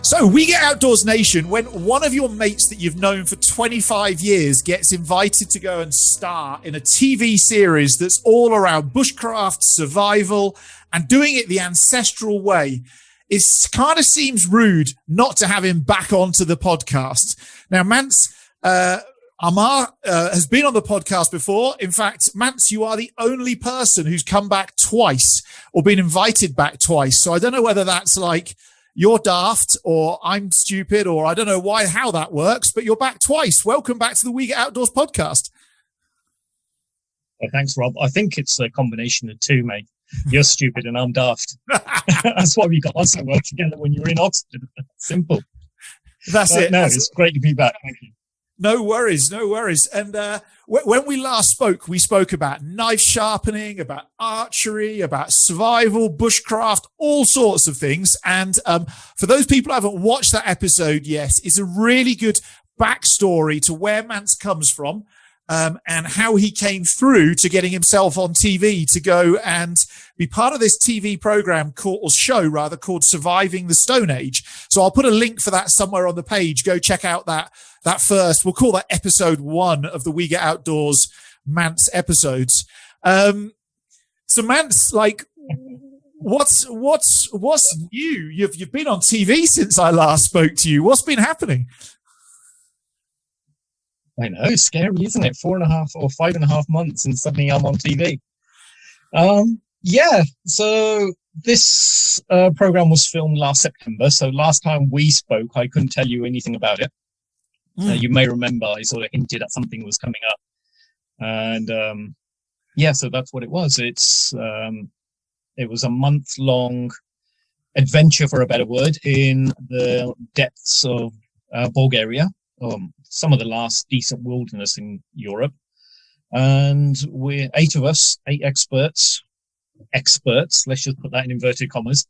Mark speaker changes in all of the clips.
Speaker 1: So we get Outdoors Nation when one of your mates that you've known for 25 years gets invited to go and star in a TV series that's all around bushcraft, survival, and doing it the ancestral way. It kind of seems rude not to have him back onto the podcast. Now, Manse Ahmad has been on the podcast before. In fact, Manse, you are the only person who's come back twice or been invited back twice. So I don't know whether that's like you're daft or I'm stupid or I don't know how that works, but you're back twice. Welcome back to the We Get Outdoors podcast.
Speaker 2: Well, thanks, Rob. I think it's a combination of two, mate. You're stupid and I'm daft. That's why we got on so well together when you were in Oxford. Simple.
Speaker 1: That's it.
Speaker 2: No, it's great to be back. Thank you.
Speaker 1: No worries. And when we last spoke, we spoke about knife sharpening, about archery, about survival, bushcraft, all sorts of things. And for those people who haven't watched that episode yet, it's a really good backstory to where Manse comes from and how he came through to getting himself on TV to go and be part of this TV program called Surviving the Stone Age. So I'll put a link for that somewhere on the page. Go check out that first, we'll call that episode 1 of the We Get Outdoors Manse episodes. So Manse, like, what's new? You've been on TV since I last spoke to you. What's been happening?
Speaker 2: I know, it's scary, isn't it? 4.5 or 5.5 months and suddenly I'm on TV. So this program was filmed last September. So last time we spoke, I couldn't tell you anything about it. You may remember I sort of hinted at something was coming up. And so that's what it was. It was a month-long adventure, for a better word, in the depths of Bulgaria, some of the last decent wilderness in Europe. And we're 8 of us, 8 experts, let's just put that in inverted commas,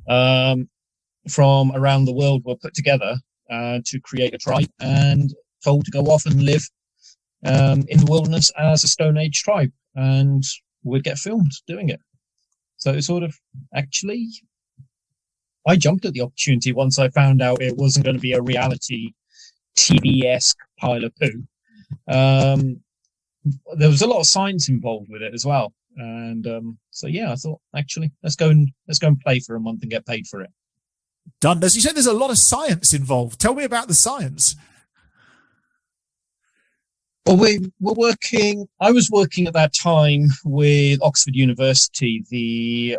Speaker 2: from around the world were put together to create a tribe and told to go off and live in the wilderness as a Stone Age tribe, and we'd get filmed doing it. So it sort of, actually, I jumped at the opportunity once I found out it wasn't going to be a reality TV-esque pile of poo. There was a lot of science involved with it as well, and I thought, actually, let's go and play for a month and get paid for it.
Speaker 1: Done. As you said, there's a lot of science involved. Tell me about the science.
Speaker 2: Well, I was working at that time with Oxford University,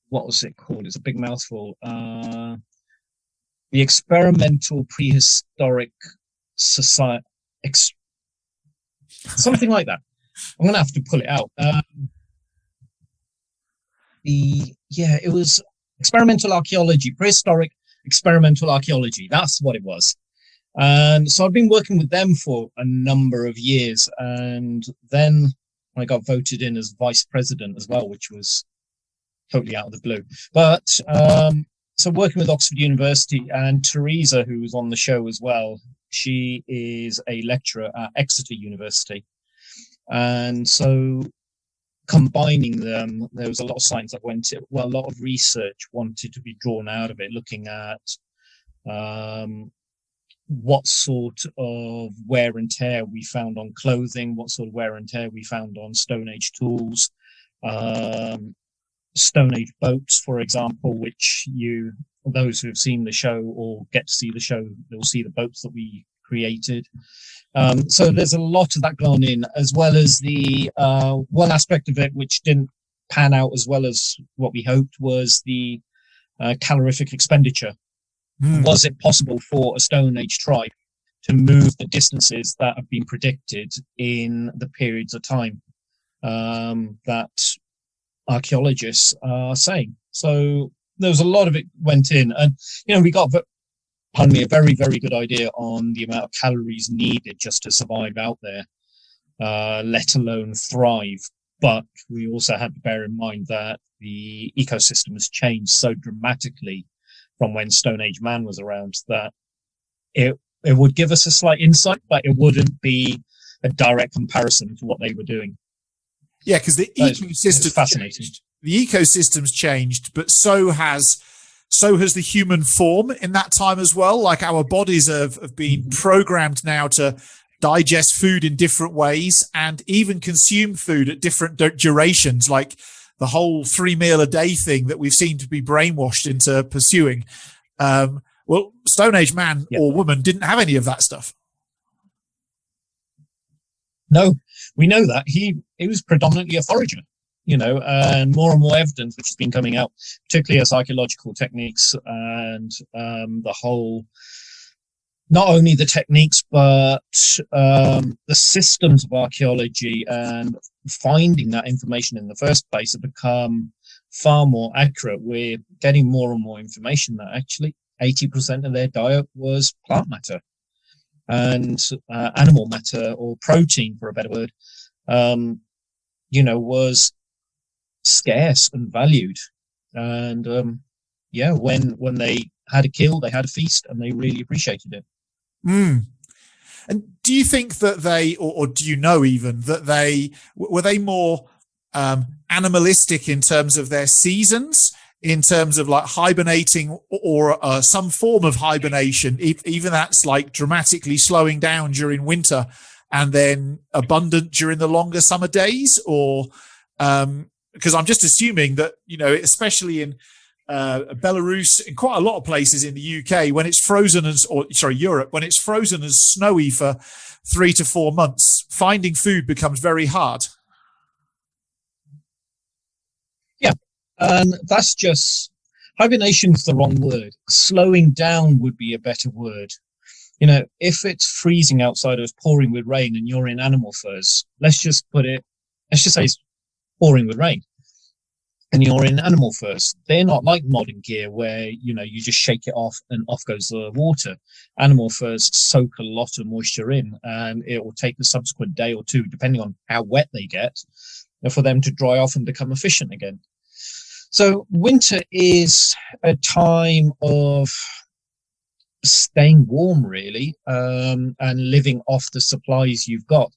Speaker 2: what was it called? It's a big mouthful. The Experimental Prehistoric Society, something like that. I'm going to have to pull it out. It was experimental archaeology, prehistoric experimental archaeology. That's what it was. And so I've been working with them for a number of years. And then I got voted in as vice president as well, which was totally out of the blue. But so working with Oxford University, and Teresa, who was on the show as well, she is a lecturer at Exeter University. And so combining them, there was a lot of science that a lot of research wanted to be drawn out of it, looking at what sort of wear and tear we found on clothing, what sort of wear and tear we found on Stone Age tools, Stone Age boats, for example, which those who have seen the show or get to see the show, they'll see the boats that we created. So there's a lot of that gone in, as well as the one aspect of it which didn't pan out as well as what we hoped was the calorific expenditure. Was it possible for a Stone Age tribe to move the distances that have been predicted in the periods of time that archaeologists are saying? So there was a lot of it went in, and we got a very, very good idea on the amount of calories needed just to survive out there, let alone thrive. But we also had to bear in mind that the ecosystem has changed so dramatically from when Stone Age man was around that it would give us a slight insight, but it wouldn't be a direct comparison to what they were doing.
Speaker 1: Yeah, because the ecosystem
Speaker 2: fascinating.
Speaker 1: Changed. The ecosystem's changed, but so has so has the human form in that time as well. Like our bodies have been programmed now to digest food in different ways and even consume food at different durations, like the whole 3 meal a day thing that we've seen to be brainwashed into pursuing. Well, Stone Age man or woman didn't have any of that stuff.
Speaker 2: No, we know that. He was predominantly a forager, and more evidence which has been coming out, particularly as archaeological techniques and the whole, not only the techniques, but the systems of archaeology and finding that information in the first place have become far more accurate. We're getting more and more information that actually 80% of their diet was plant matter and animal matter, or protein for a better word, was scarce and valued. And when they had a kill, they had a feast, and they really appreciated it.
Speaker 1: And do you think that they, or do you know even that were they more animalistic in terms of their seasons, in terms of like hibernating or some form of hibernation, even that's like dramatically slowing down during winter and then abundant during the longer summer days? Or because I'm just assuming that, especially in Belarus, in quite a lot of places in the UK, when it's frozen Europe, when it's frozen and snowy for 3 to 4 months, finding food becomes very hard.
Speaker 2: Yeah, that's just, hibernation's the wrong word. Slowing down would be a better word. If it's freezing outside or it's pouring with rain and you're in animal furs, let's just say it's pouring with rain, and you're in animal furs. They're not like modern gear where, you just shake it off and off goes the water. Animal furs soak a lot of moisture in, and it will take a subsequent day or two, depending on how wet they get, for them to dry off and become efficient again. So winter is a time of staying warm, really, and living off the supplies you've got.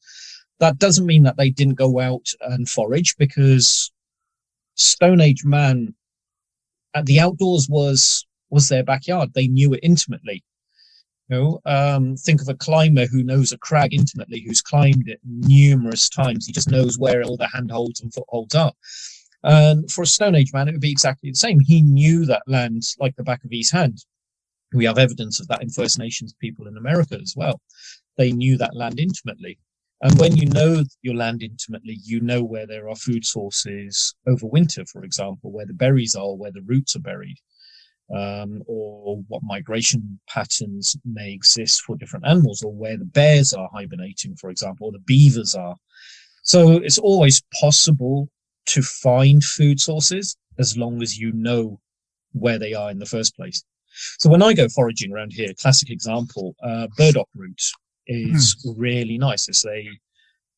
Speaker 2: That doesn't mean that they didn't go out and forage, because Stone Age man, the outdoors was their backyard. They knew it intimately. Think of a climber who knows a crag intimately, who's climbed it numerous times. He just knows where all the handholds and footholds are. And for a Stone Age man, it would be exactly the same. He knew that land like the back of his hand. We have evidence of that in First Nations people in America as well. They knew that land intimately. And when you know your land intimately, you know where there are food sources over winter, for example, where the berries are, where the roots are buried, or what migration patterns may exist for different animals, or where the bears are hibernating, for example, or the beavers are. So it's always possible to find food sources as long as you know where they are in the first place. So when I go foraging around here, classic example, burdock root is really nice. It's a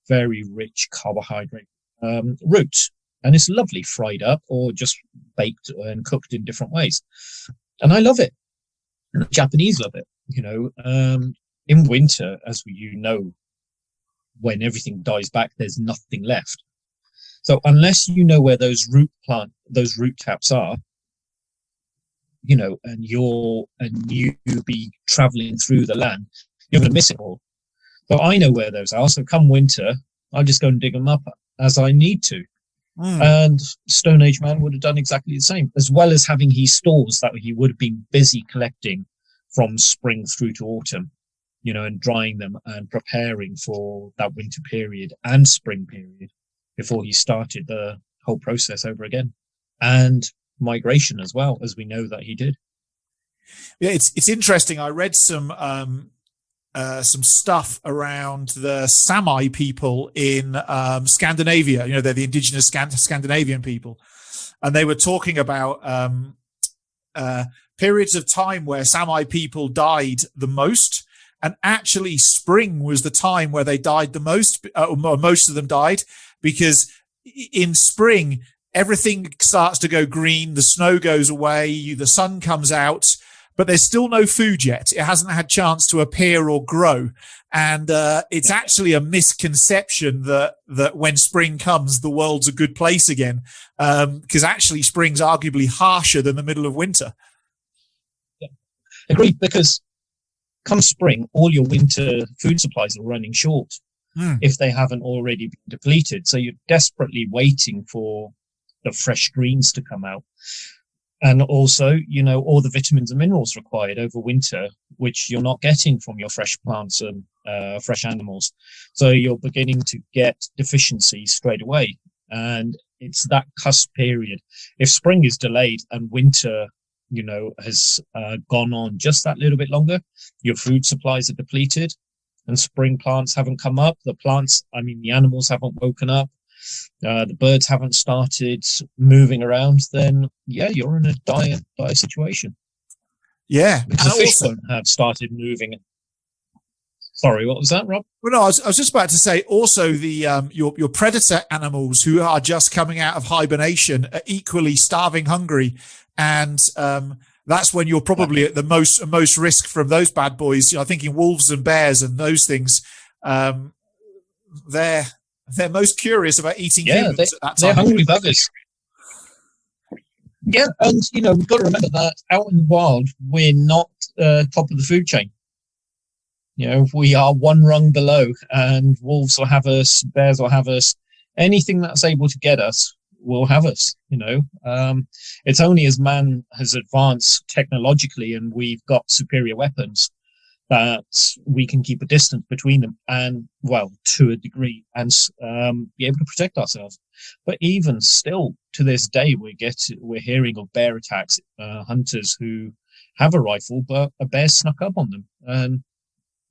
Speaker 2: very rich carbohydrate root, and it's lovely fried up or just baked and cooked in different ways. And I love it. And the Japanese love it. In winter, as when everything dies back, there's nothing left. So unless you know where those root taps are, and you be traveling through the land, you're going to miss it all. But I know where those are. So come winter, I'll just go and dig them up as I need to. And Stone Age man would have done exactly the same, as well as having his stores that he would have been busy collecting from spring through to autumn, and drying them and preparing for that winter period and spring period before he started the whole process over again. And migration as well, as we know that he did.
Speaker 1: Yeah, it's interesting. I read some stuff around the Sami people in Scandinavia. They're the indigenous Scandinavian people, and they were talking about periods of time where Sami people died the most, and actually spring was the time where they died the most. Most of them died because in spring everything starts to go green, the snow goes away, the sun comes out, but there's still no food yet. It hasn't had chance to appear or grow. And it's actually a misconception that when spring comes, the world's a good place again, because actually spring's arguably harsher than the middle of winter.
Speaker 2: Agreed, because come spring, all your winter food supplies are running short if they haven't already been depleted. So you're desperately waiting for the fresh greens to come out. And also, all the vitamins and minerals required over winter, which you're not getting from your fresh plants and fresh animals. So you're beginning to get deficiencies straight away. And it's that cusp period. If spring is delayed and winter, has gone on just that little bit longer, your food supplies are depleted and spring plants haven't come up. The animals haven't woken up. The birds haven't started moving around, then you're in a dire situation.
Speaker 1: Yeah,
Speaker 2: because the fish won't have started moving. Sorry, what was that, Rob?
Speaker 1: Well, no, I was just about to say. Also, the your predator animals who are just coming out of hibernation are equally starving, hungry, and that's when you're probably at the most risk from those bad boys. Thinking wolves and bears and those things. They're most curious about eating humans at that time.
Speaker 2: They're hungry buggers. Yeah, and we've got to remember that out in the wild, we're not top of the food chain. We are one rung below, and wolves will have us, bears will have us. Anything that's able to get us will have us. It's only as man has advanced technologically and we've got superior weapons that we can keep a distance between them, and to a degree, and be able to protect ourselves. But even still, to this day, we're hearing of bear attacks, hunters who have a rifle, but a bear snuck up on them and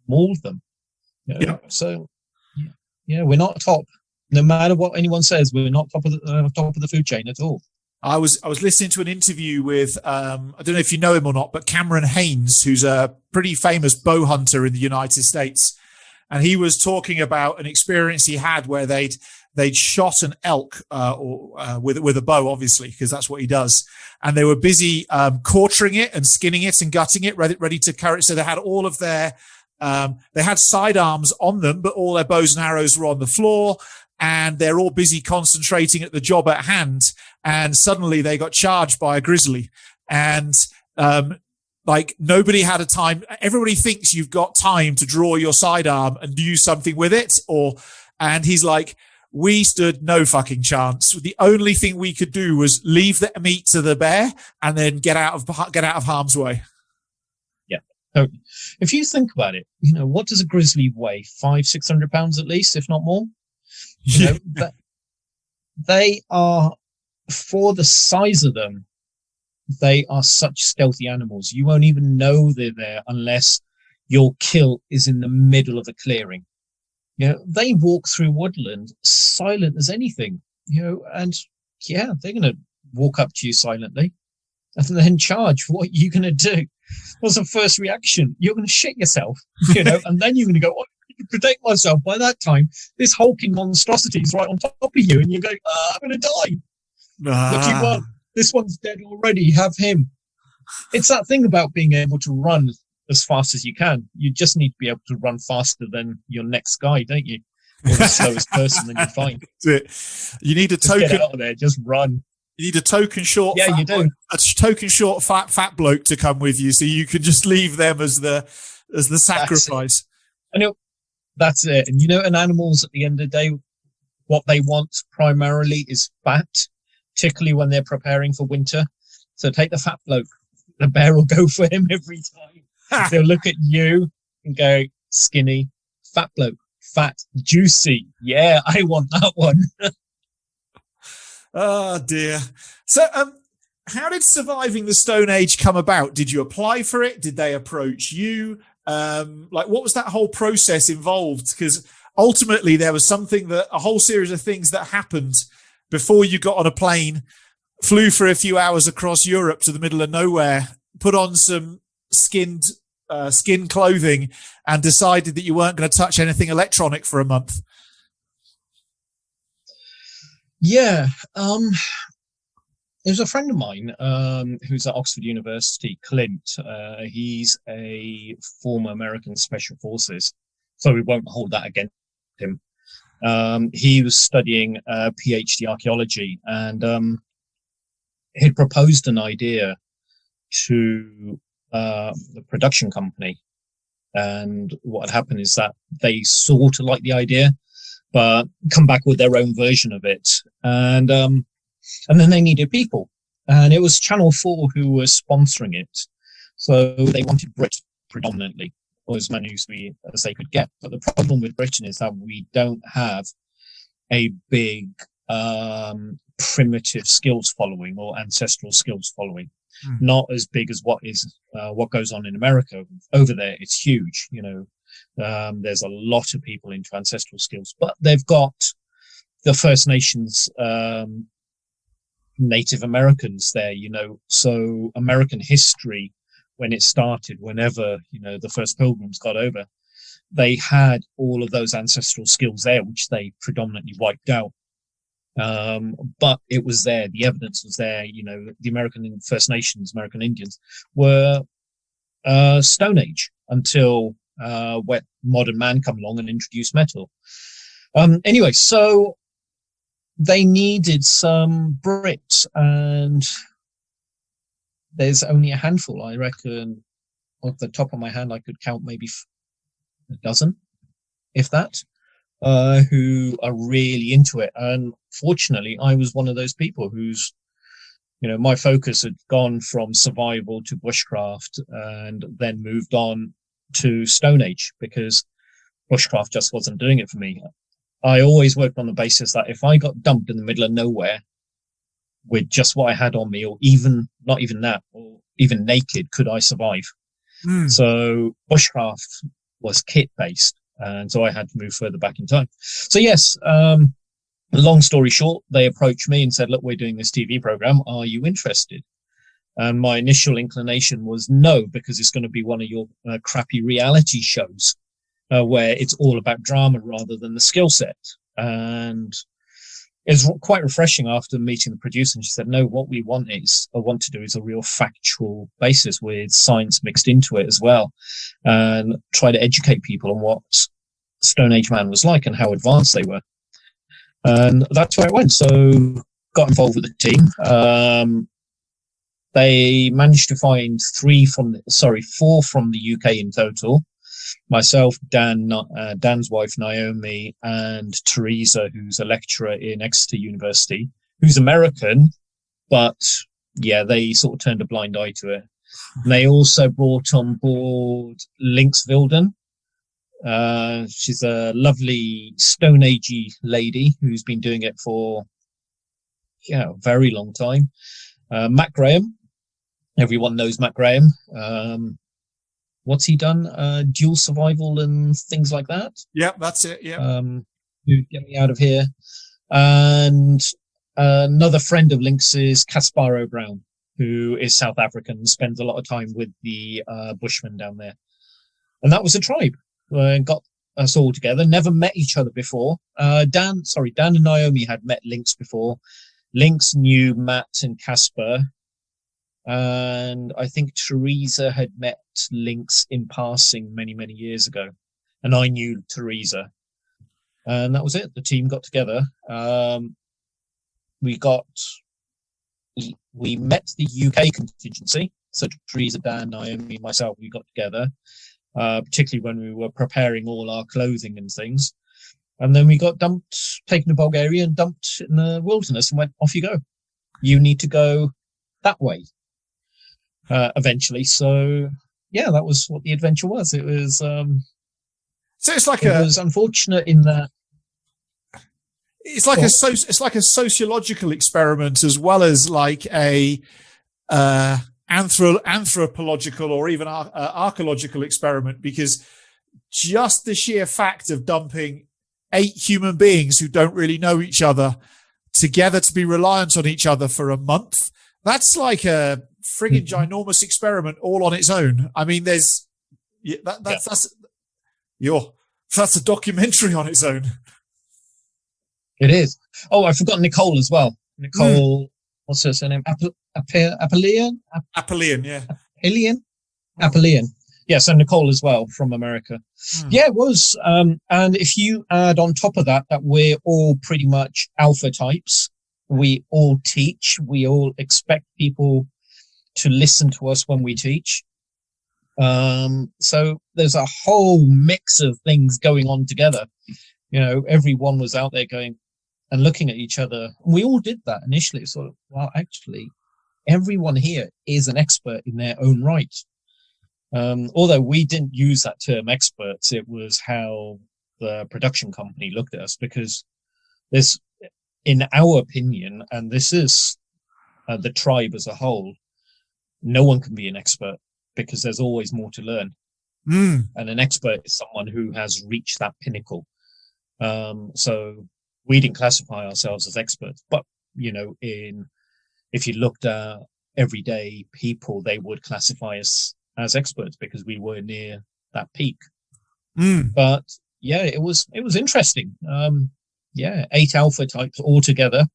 Speaker 2: mauled them. So, we're not top. No matter what anyone says, we're not top of the food chain at all.
Speaker 1: I was listening to an interview with I don't know if you know him or not, but Cameron Haynes, who's a pretty famous bow hunter in the United States, and he was talking about an experience he had where they'd shot an elk with a bow, obviously, because that's what he does, and they were busy quartering it and skinning it and gutting it, ready to carry it. So they had all of their they had sidearms on them, but all their bows and arrows were on the floor. And they're all busy concentrating at the job at hand. And suddenly they got charged by a grizzly. And nobody had a time. Everybody thinks you've got time to draw your sidearm and do something with it. And he's like, we stood no fucking chance. The only thing we could do was leave the meat to the bear and then get out of harm's way.
Speaker 2: Yeah. So if you think about it, what does a grizzly weigh? 500-600 pounds at least, if not more. But they are, for the size of them, they are such stealthy animals. You won't even know they're there unless your kill is in the middle of a clearing. They walk through woodland silent as anything, and they're going to walk up to you silently and then charge. What are you going to do? What's the first reaction? You're going to shit yourself, and then you're going to go, protect myself. By that time, this hulking monstrosity is right on top of you, and you go, I'm going to die. What do you want? This one's dead already. Have him. It's that thing about being able to run as fast as you can. You just need to be able to run faster than your next guy, don't you? Or the slowest person, then you're fine.
Speaker 1: You need a token.
Speaker 2: Just get out of there. Just run.
Speaker 1: You need a token short.
Speaker 2: Yeah, you do.
Speaker 1: A token short fat bloke to come with you, so you can just leave them as the sacrifice.
Speaker 2: That's it. And and animals at the end of the day, what they want primarily is fat, particularly when they're preparing for winter. So take the fat bloke. The bear will go for him every time. They'll look at you and go, skinny, fat bloke, fat, juicy. Yeah, I want that one.
Speaker 1: Oh dear. So how did surviving the Stone Age come about? Did you apply for it? Did they approach you? What was that whole process involved? Because ultimately there was a whole series of things that happened before you got on a plane, flew for a few hours across Europe to the middle of nowhere, put on some skin clothing, and decided that you weren't going to touch anything electronic for a month.
Speaker 2: Yeah. There's a friend of mine who's at Oxford University, Clint. He's a former American Special Forces, so we won't hold that against him. He was studying PhD archaeology, and he'd proposed an idea to the production company. And what had happened is that they sort of liked the idea, but come back with their own version of it. And then they needed people. And it was Channel 4 who was sponsoring it. So they wanted Brit predominantly, or as many as they could get. But the problem with Britain is that we don't have a big primitive skills following or ancestral skills following. Not as big as what goes on in America. Over there, it's huge. There's a lot of people into ancestral skills, but they've got the First Nations, Native Americans there. So American history, when it started, whenever the first Pilgrims got over, they had all of those ancestral skills there, which they predominantly wiped out. But it was there. The evidence was there. The American First Nations, American Indians were Stone Age until when modern man come along and introduced metal. Anyway, so they needed some Brits, and there's only a handful. I reckon off the top of my hand, I could count maybe a dozen, if that. Who are really into it. And fortunately, I was one of those people who's, my focus had gone from survival to bushcraft and then moved on to Stone Age because bushcraft just wasn't doing it for me. I always worked on the basis that if I got dumped in the middle of nowhere with just what I had on me, or even not even that, or even naked, could I survive? So bushcraft was kit based. And so I had to move further back in time. So yes, long story short, they approached me and said, look, we're doing this TV program. Are you interested? And my initial inclination was no, because it's going to be one of your crappy reality shows where it's all about drama rather than the skill set. And it's quite refreshing after meeting the producer. And she said, no, what we want to do is a real factual basis with science mixed into it as well, and try to educate people on what Stone Age man was like and how advanced they were. And that's where it went. So got involved with the team. They managed to find four from the UK in total. Myself, Dan's wife, Naomi, and Teresa, who's a lecturer in Exeter University, who's American, but yeah, they sort of turned a blind eye to it. And they also brought on board Lynx Vilden. She's a lovely Stone Agey lady who's been doing it for a very long time. Matt Graham. Everyone knows Matt Graham. What's he done? Dual survival and things like that.
Speaker 1: Yeah, that's it. Yeah.
Speaker 2: Get me out of here. And another friend of Lynx is Casparo Brown, who is South African and spends a lot of time with the Bushmen down there. And that was a tribe. Got us all together. Never met each other before. Dan and Naomi had met Lynx before. Lynx knew Matt and Casper. And I think Teresa had met Lynx in passing many, many years ago. And I knew Teresa. And that was it. The team got together. We met the UK contingency. So Teresa, Dan, Naomi, myself, we got together, particularly when we were preparing all our clothing and things. And then we got taken to Bulgaria and dumped in the wilderness and went, off you go. You need to go that way. Eventually. So yeah, that was what the adventure was. It was, so
Speaker 1: it's like
Speaker 2: it was unfortunate in that
Speaker 1: it's like a sociological experiment as well as like a anthropological or even archaeological experiment, because just the sheer fact of dumping 8 human beings who don't really know each other together to be reliant on each other for a month, that's like a friggin' ginormous experiment all on its own. I mean, that's a documentary on its own.
Speaker 2: It is. Oh, I forgot Nicole as well. Nicole, what's her surname? Apellian?
Speaker 1: Apellian, yeah.
Speaker 2: Apellian. Yeah, so Nicole as well from America. Yeah, it was. And if you add on top of that we're all pretty much alpha types, we all teach, we all expect people to listen to us when we teach. So there's a whole mix of things going on together. Everyone was out there going and looking at each other. And we all did that initially. Sort of, well, actually, everyone here is an expert in their own right. Although we didn't use that term experts, it was how the production company looked at us, because there's, in our opinion, and this is the tribe as a whole, no one can be an expert because there's always more to learn. And an expert is someone who has reached that pinnacle. So we didn't classify ourselves as experts, but if you looked at everyday people, they would classify us as experts because we were near that peak. But yeah, it was interesting. 8 alpha types all together.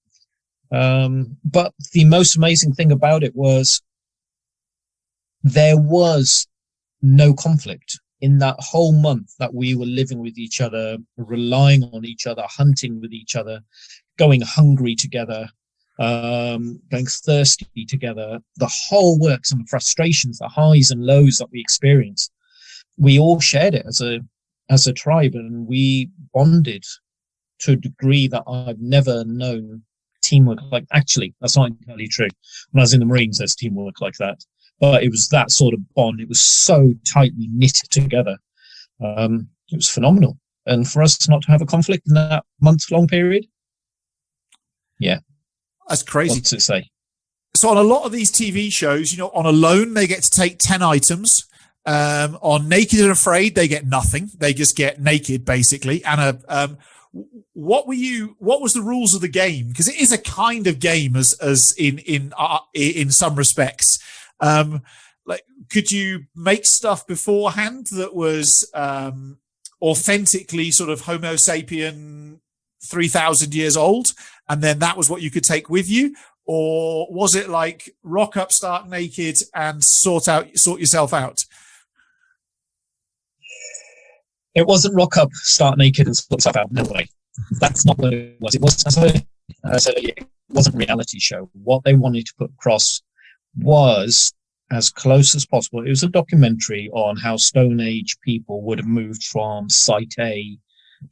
Speaker 2: But the most amazing thing about it was there was no conflict in that whole month that we were living with each other, relying on each other, hunting with each other, going hungry together, going thirsty together. The whole work, some frustrations, the highs and lows that we experienced, we all shared it as a tribe, and we bonded to a degree that I've never known teamwork like. Actually, that's not entirely true. When I was in the Marines, there's teamwork like that. But it was that sort of bond. It was so tightly knit together. It was phenomenal. And for us not to have a conflict in that month-long period, yeah.
Speaker 1: That's crazy.
Speaker 2: What's it say?
Speaker 1: So on a lot of these TV shows, on Alone, they get to take 10 items. On Naked and Afraid, they get nothing. They just get naked, basically. And what was the rules of the game? Because it is a kind of game as in some respects. Could you make stuff beforehand that was authentically sort of Homo sapien 3,000 years old, and then that was what you could take with you? Or was it like rock up, start naked, and sort yourself out?
Speaker 2: It wasn't rock up, start naked, and sort yourself out. No way. That's not what it was. It was, it wasn't a reality show. What they wanted to put across was as close as possible. It was a documentary on how Stone Age people would have moved from site A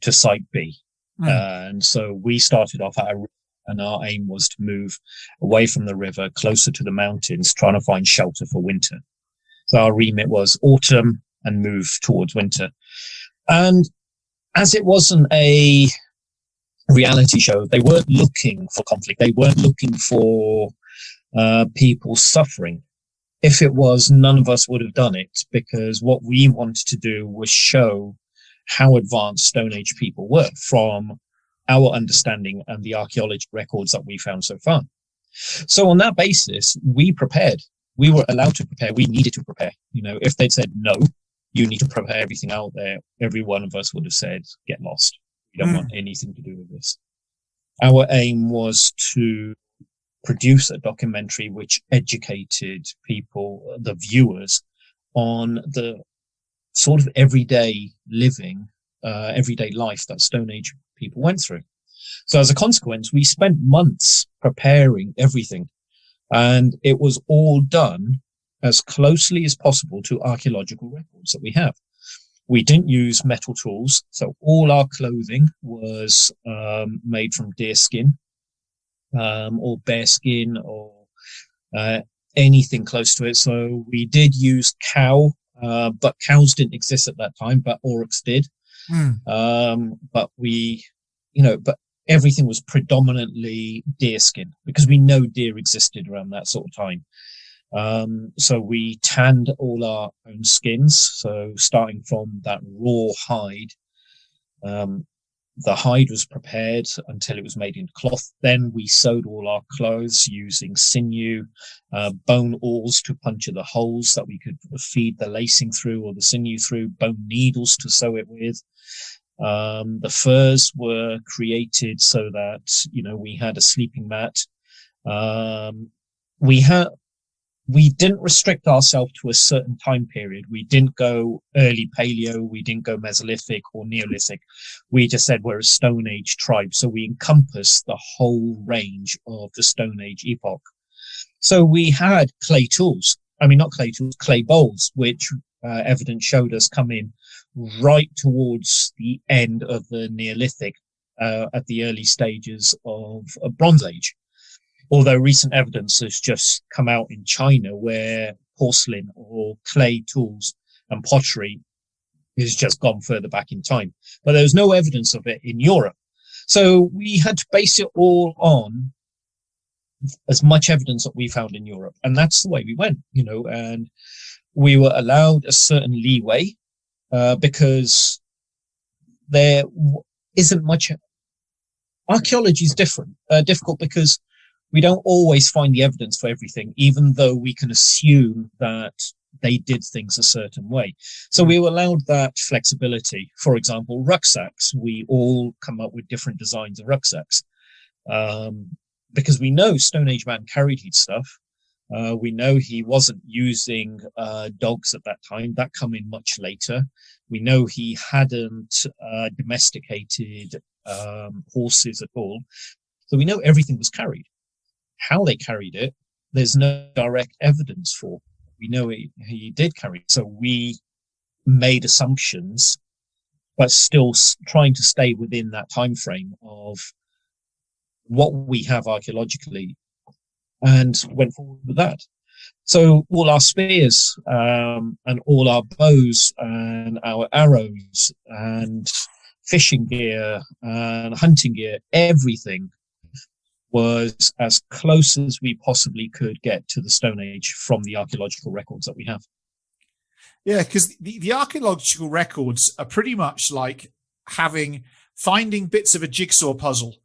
Speaker 2: to site B. And so we started off at a river, and our aim was to move away from the river, closer to the mountains, trying to find shelter for winter. So our remit was autumn and move towards winter. And as it wasn't a reality show, they weren't looking for conflict. They weren't looking for people suffering. If it was, none of us would have done it, because what we wanted to do was show how advanced Stone Age people were from our understanding and the archaeological records that we found so far. So on that basis, we prepared. We were allowed to prepare. We needed to prepare. If they'd said, no, you need to prepare everything out there, every one of us would have said, get lost. We don't want anything to do with this. Our aim was to produce a documentary which educated people, the viewers, on the sort of everyday living, everyday life that Stone Age people went through. So as a consequence, we spent months preparing everything, and it was all done as closely as possible to archaeological records that we have. We didn't use metal tools, so all our clothing was made from deer skin, or bear skin, or anything close to it. So we did use cow, but cows didn't exist at that time, but aurochs did. But but everything was predominantly deer skin, because we know deer existed around that sort of time. So we tanned all our own skins. So starting from that raw hide, the hide was prepared until it was made into cloth. Then we sewed all our clothes using sinew, bone awls to puncture the holes that we could feed the lacing through or the sinew through, bone needles to sew it with. The furs were created so that, we had a sleeping mat. We didn't restrict ourselves to a certain time period. We didn't go early Paleo. We didn't go Mesolithic or Neolithic. We just said we're a Stone Age tribe. So we encompassed the whole range of the Stone Age epoch. So we had clay tools. I mean, not clay tools, clay bowls, which evidence showed us come in right towards the end of the Neolithic, at the early stages of a Bronze Age. Although recent evidence has just come out in China where porcelain or clay tools and pottery has just gone further back in time. But there was no evidence of it in Europe. So we had to base it all on as much evidence that we found in Europe. And that's the way we went, and we were allowed a certain leeway because there isn't much. Archaeology is difficult because we don't always find the evidence for everything, even though we can assume that they did things a certain way. So we were allowed that flexibility. For example, rucksacks. We all come up with different designs of rucksacks because we know Stone Age man carried his stuff. We know he wasn't using dogs at that time. That come in much later. We know he hadn't domesticated horses at all. So we know everything was carried. How they carried it, there's no direct evidence for. We know he did carry it. So we made assumptions, but still trying to stay within that time frame of what we have archaeologically, and went forward with that. So all our spears and all our bows and our arrows and fishing gear and hunting gear, everything was as close as we possibly could get to the Stone Age from the archaeological records that we have.
Speaker 1: Yeah, because the archaeological records are pretty much like finding bits of a jigsaw puzzle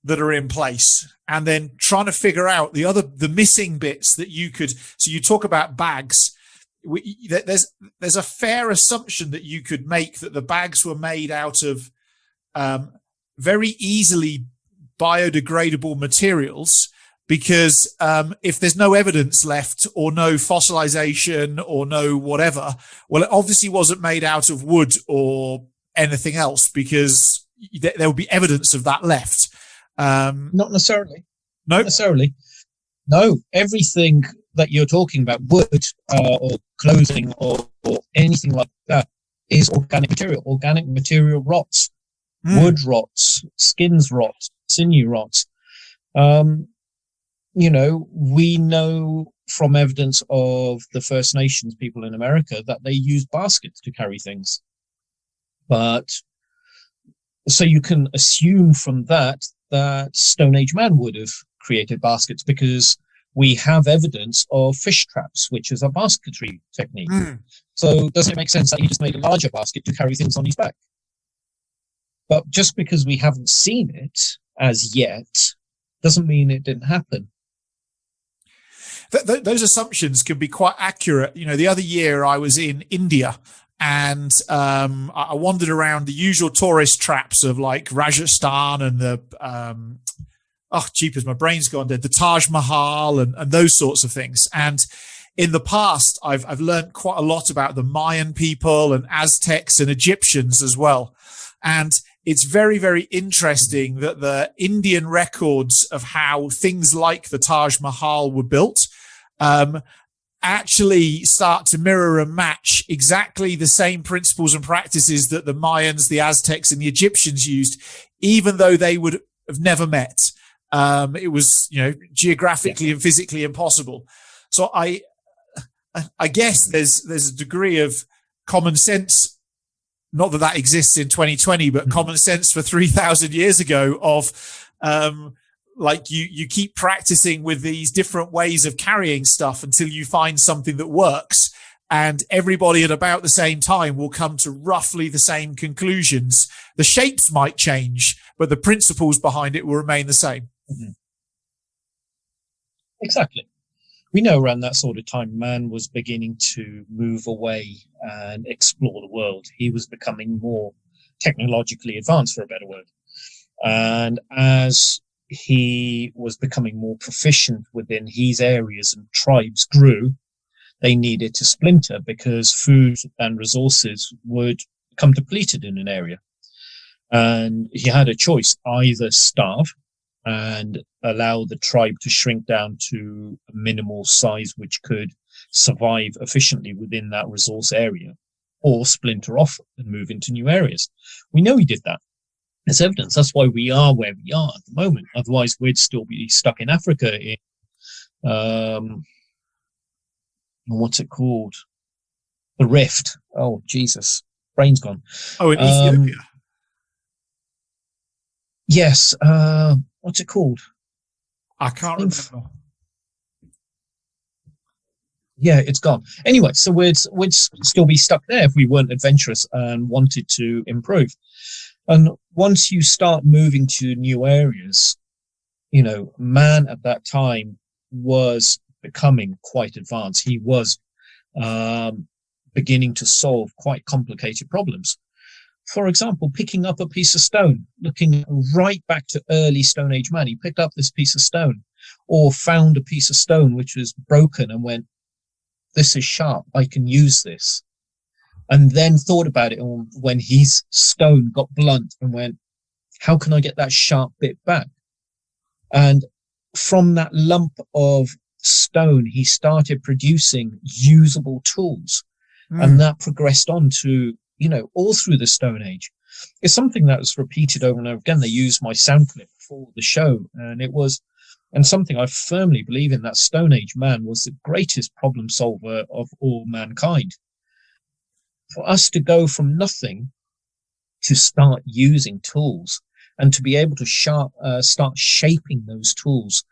Speaker 1: that are in place and then trying to figure out the missing bits that you could. So you talk about bags. There's a fair assumption that you could make that the bags were made out of very easily biodegradable materials, because if there's no evidence left or no fossilization or no whatever, well, it obviously wasn't made out of wood or anything else, because there would be evidence of that left.
Speaker 2: Not necessarily.
Speaker 1: No,
Speaker 2: Not necessarily. No, everything that you're talking about, wood or clothing or anything like that, is organic material. Organic material rots. Wood rots, skins rot, sinew rots. We know from evidence of the First Nations people in America that they used baskets to carry things. But so you can assume from that Stone Age man would have created baskets, because we have evidence of fish traps, which is a basketry technique. So doesn't it make sense that he just made a larger basket to carry things on his back? But just because we haven't seen it as yet doesn't mean it didn't happen.
Speaker 1: Those assumptions can be quite accurate. The other year I was in India, and I wandered around the usual tourist traps of like Rajasthan and the jeepers, my brain's gone dead, the Taj Mahal and those sorts of things. And in the past, I've learned quite a lot about the Mayan people and Aztecs and Egyptians as well. And it's very, very interesting that the Indian records of how things like the Taj Mahal were built actually start to mirror and match exactly the same principles and practices that the Mayans, the Aztecs, and the Egyptians used, even though they would have never met. It was, geographically and physically impossible. So I guess there's a degree of common sense. Not that exists in 2020, but common sense for 3,000 years ago of, you keep practicing with these different ways of carrying stuff until you find something that works, and everybody at about the same time will come to roughly the same conclusions. The shapes might change, but the principles behind it will remain the same.
Speaker 2: Mm-hmm. Exactly. We know around that sort of time, man was beginning to move away and explore the world. He was becoming more technologically advanced, for a better word. And as he was becoming more proficient within his areas and tribes grew, they needed to splinter because food and resources would become depleted in an area. And he had a choice: either starve and allow the tribe to shrink down to a minimal size, which could survive efficiently within that resource area, or splinter off and move into new areas. We know he did that. There's evidence. That's why we are where we are at the moment. Otherwise, we'd still be stuck in Africa in, what's it called? The Rift. Oh, Jesus. Brain's gone.
Speaker 1: Oh, in Ethiopia.
Speaker 2: Yes. What's it called?
Speaker 1: I can't remember.
Speaker 2: Yeah, it's gone. Anyway, so we'd still be stuck there if we weren't adventurous and wanted to improve. And once you start moving to new areas, you know, man at that time was becoming quite advanced. He was beginning to solve quite complicated problems. For example, picking up a piece of stone, looking right back to early Stone Age man. He picked up this piece of stone, or found a piece of stone which was broken and went, this is sharp, I can use this. And then thought about it when his stone got blunt and went, how can I get that sharp bit back? And from that lump of stone, he started producing usable tools. And that progressed on to, you know, all through the Stone Age. It's something that was repeated over and over again. They used my sound clip for the show, and something I firmly believe in, that Stone Age man was the greatest problem solver of all mankind. For us to go from nothing to start using tools and to be able to start shaping those tools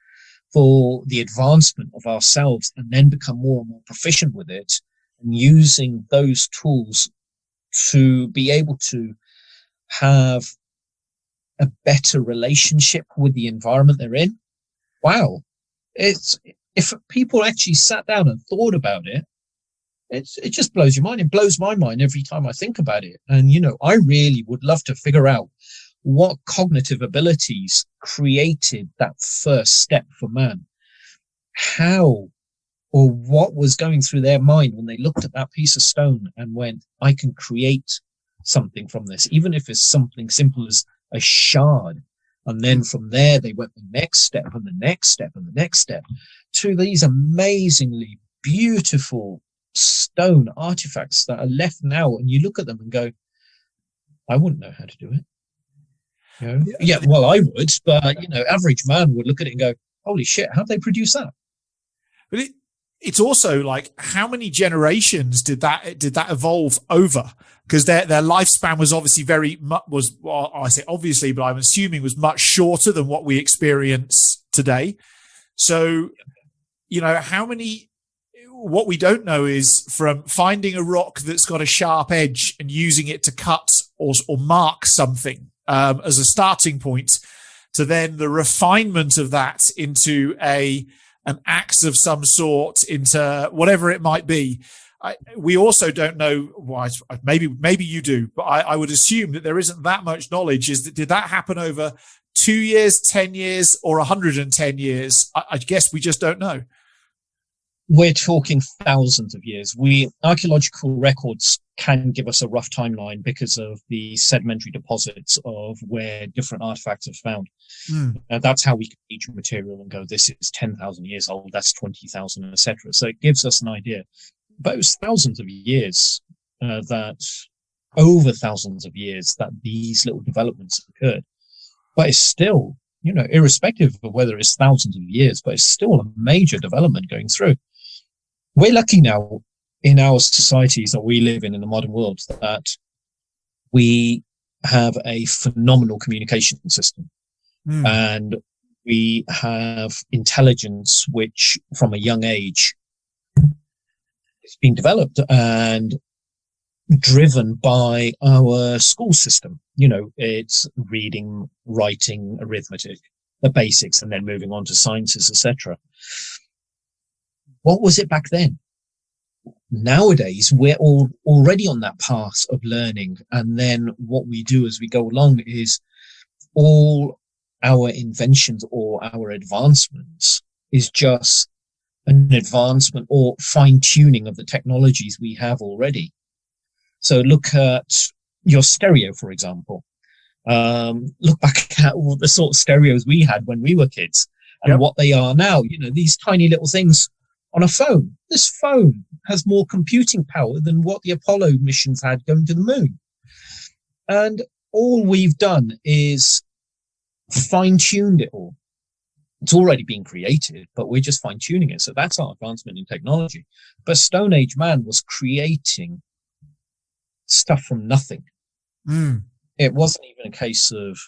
Speaker 2: for the advancement of ourselves, and then become more and more proficient with it, and using those tools to be able to have a better relationship with the environment they're in. Wow. If people actually sat down and thought about it, it just blows your mind. It blows my mind every time I think about it. And, you know, I really would love to figure out what cognitive abilities created that first step for man. How or what was going through their mind when they looked at that piece of stone and went, I can create something from this, even if it's something simple as a shard. And then from there, they went the next step and the next step and the next step to these amazingly beautiful stone artifacts that are left now. And you look at them and go, I wouldn't know how to do it. You know? Yeah, well, I would, but, you know, average man would look at it and go, holy shit, how'd they produce that?
Speaker 1: But it's also like, how many generations did that evolve over? Because their lifespan was obviously I say obviously, but I'm assuming was much shorter than what we experience today. So, you know, what we don't know is, from finding a rock that's got a sharp edge and using it to cut or mark something as a starting point, to then the refinement of that into an axe of some sort, into whatever it might be. We also don't know why. Maybe you do, but I would assume that there isn't that much knowledge. Did that happen over 2 years, 10 years, or 110 years? I guess we just don't know.
Speaker 2: We're talking thousands of years. Archaeological records can give us a rough timeline because of the sedimentary deposits of where different artifacts are found. That's how we can age material and go, this is 10,000 years old, that's 20,000, etc. So it gives us an idea. But it was thousands of years over thousands of years that these little developments occurred. But it's still, you know, irrespective of whether it's thousands of years, but it's still a major development going through. We're lucky now in our societies that we live in the modern world that we have a phenomenal communication system. And we have intelligence, which from a young age is being developed and driven by our school system. You know, it's reading, writing, arithmetic, the basics, and then moving on to sciences, etc. What was it back then? Nowadays, we're all already on that path of learning. And then what we do as we go along is all our inventions or our advancements is just an advancement or fine tuning of the technologies we have already. So look at your stereo, for example. Look back at all the sort of stereos we had when we were kids and what they are now. You know, these tiny little things on a phone. This phone has more computing power than what the Apollo missions had going to the moon. And all we've done is fine-tuned it all. It's already been created, but we're just fine-tuning it. So that's our advancement in technology. But Stone Age man was creating stuff from nothing. It wasn't even a case of,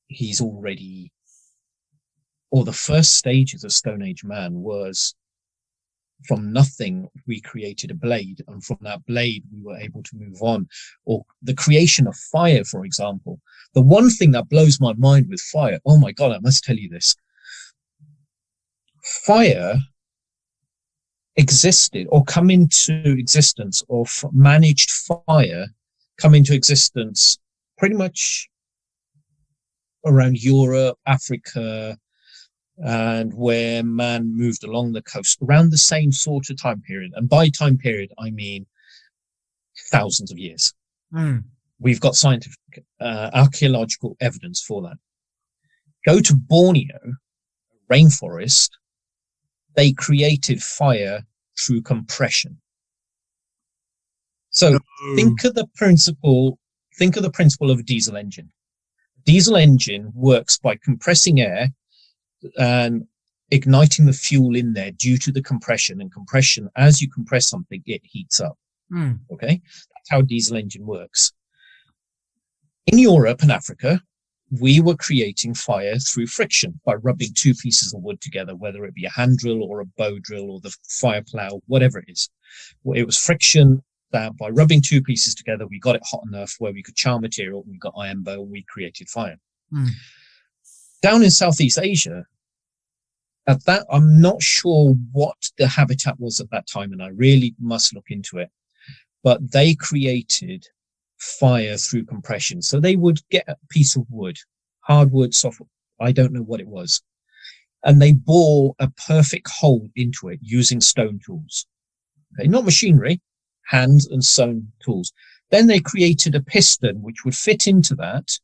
Speaker 2: he's already, or the first stages of Stone Age man was from nothing, we created a blade. And from that blade, we were able to move on. Or the creation of fire, for example. The one thing that blows my mind with fire, oh my God, I must tell you this. Fire existed or come into existence, or managed fire come into existence pretty much around Europe, Africa, and where man moved along the coast around the same sort of time period. And by time period, I mean thousands of years. We've got scientific, archaeological evidence for that. Go to Borneo, rainforest, they created fire through compression. So think of the principle of a diesel engine. Diesel engine works by compressing air and igniting the fuel in there due to the compression. And compression, as you compress something, it heats up. Okay? That's how a diesel engine works. In Europe and Africa, we were creating fire through friction by rubbing two pieces of wood together, whether it be a hand drill or a bow drill or the fire plow, whatever it is. Well, it was friction that by rubbing two pieces together, we got it hot enough where we could char material, we got iron bow, and we created fire. Down in Southeast Asia, at that, I'm not sure what the habitat was at that time, and I really must look into it. But they created fire through compression. So they would get a piece of wood, hardwood, softwood, I don't know what it was, and they bore a perfect hole into it using stone tools. Okay, not machinery, hands and sewn tools. Then they created a piston which would fit into that,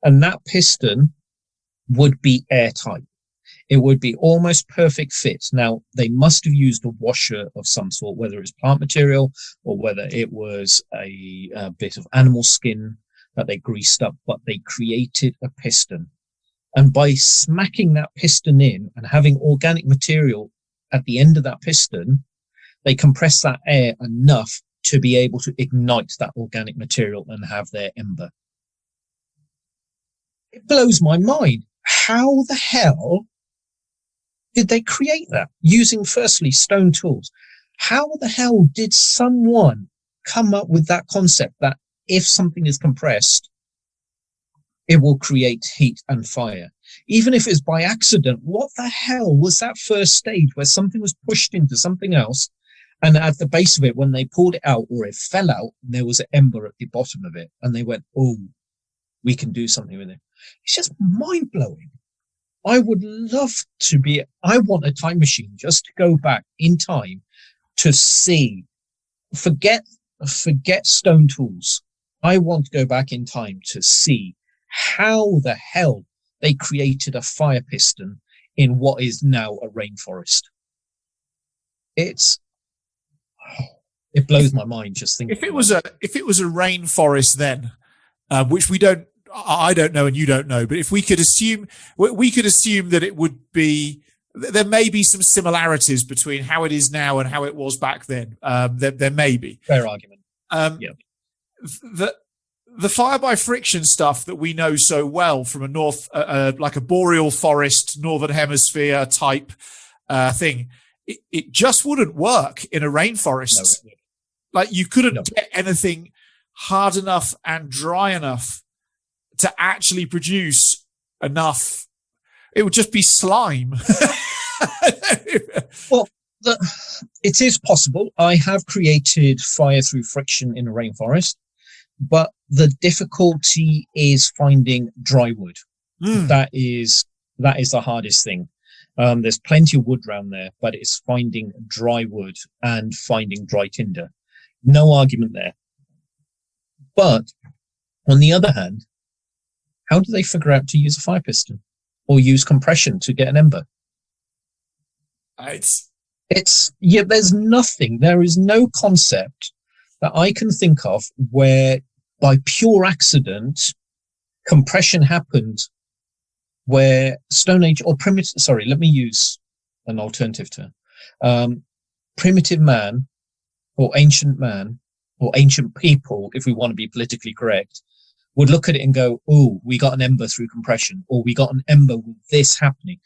Speaker 2: and that piston would be airtight. It would be almost perfect fit. Now, they must have used a washer of some sort, whether it was plant material or whether it was a bit of animal skin that they greased up, but they created a piston. And by smacking that piston in and having organic material at the end of that piston, they compress that air enough to be able to ignite that organic material and have their ember. It blows my mind. How the hell did they create that using, firstly, stone tools? How the hell did someone come up with that concept that if something is compressed, it will create heat and fire? Even if it's by accident, what the hell was that first stage where something was pushed into something else, and at the base of it, when they pulled it out or it fell out, there was an ember at the bottom of it, and they went, oh, we can do something with it. It's just mind-blowing. I would love to I want a time machine just to go back in time to see, forget stone tools. I want to go back in time to see how the hell they created a fire piston in what is now a rainforest. It blows my mind just thinking.
Speaker 1: If it was a rainforest then, which I don't know and you don't know, but if we could assume that it would be, there may be some similarities between how it is now and how it was back then. There may be.
Speaker 2: Fair argument.
Speaker 1: Yeah. The fire by friction stuff that we know so well from a like a boreal forest, northern hemisphere type thing, it just wouldn't work in a rainforest.
Speaker 2: No.
Speaker 1: Like you couldn't get anything hard enough and dry enough to actually produce enough. It would just be slime.
Speaker 2: Well, it is possible. I have created fire through friction in a rainforest, but the difficulty is finding dry wood. That is the hardest thing. There's plenty of wood around there, but it's finding dry wood and finding dry tinder. No argument there. But on the other hand, how do they figure out to use a fire piston or use compression to get an ember? There is no concept that I can think of where by pure accident compression happened, where Stone Age or let me use an alternative term. Primitive man or ancient people, if we want to be politically correct, would look at it and go, oh, we got an ember through compression, or we got an ember with this happening.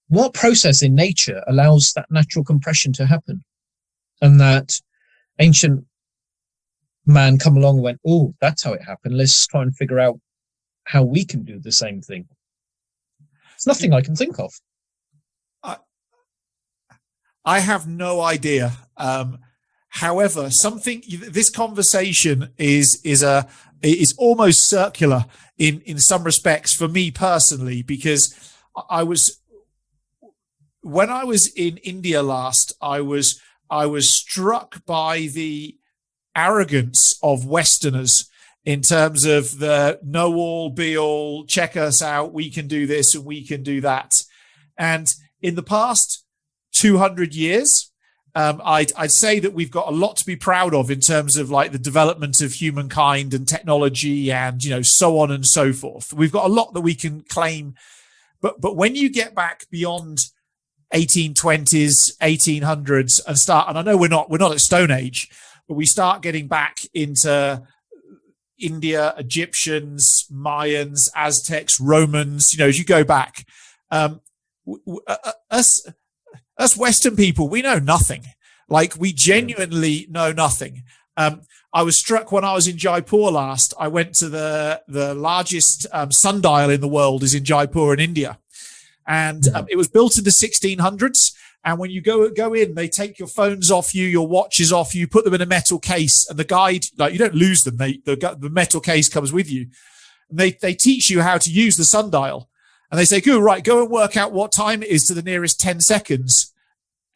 Speaker 2: What process in nature allows that natural compression to happen? And that ancient man come along and went, oh, that's how it happened. Let's try and figure out how we can do the same thing. It's nothing I can think of.
Speaker 1: I have no idea. However, this conversation is almost circular in some respects for me personally, because when I was in India last, I was struck by the arrogance of Westerners in terms of the know all, be all, check us out, we can do this and we can do that. And in the past 200 years, I'd say that we've got a lot to be proud of in terms of like the development of humankind and technology and, so on and so forth. We've got a lot that we can claim. But when you get back beyond 1820s, 1800s and I know we're not at Stone Age, but we start getting back into India, Egyptians, Mayans, Aztecs, Romans, as you go back, us Western people, we know nothing. Like, we genuinely know nothing. I was struck when I was in Jaipur last. I went to the largest sundial in the world is in Jaipur in India. And it was built in the 1600s. And when you go in, they take your phones off you, your watches off you, put them in a metal case. And the guide, like, you don't lose them. The metal case comes with you. And they teach you how to use the sundial. And they say, go and work out what time it is to the nearest 10 seconds.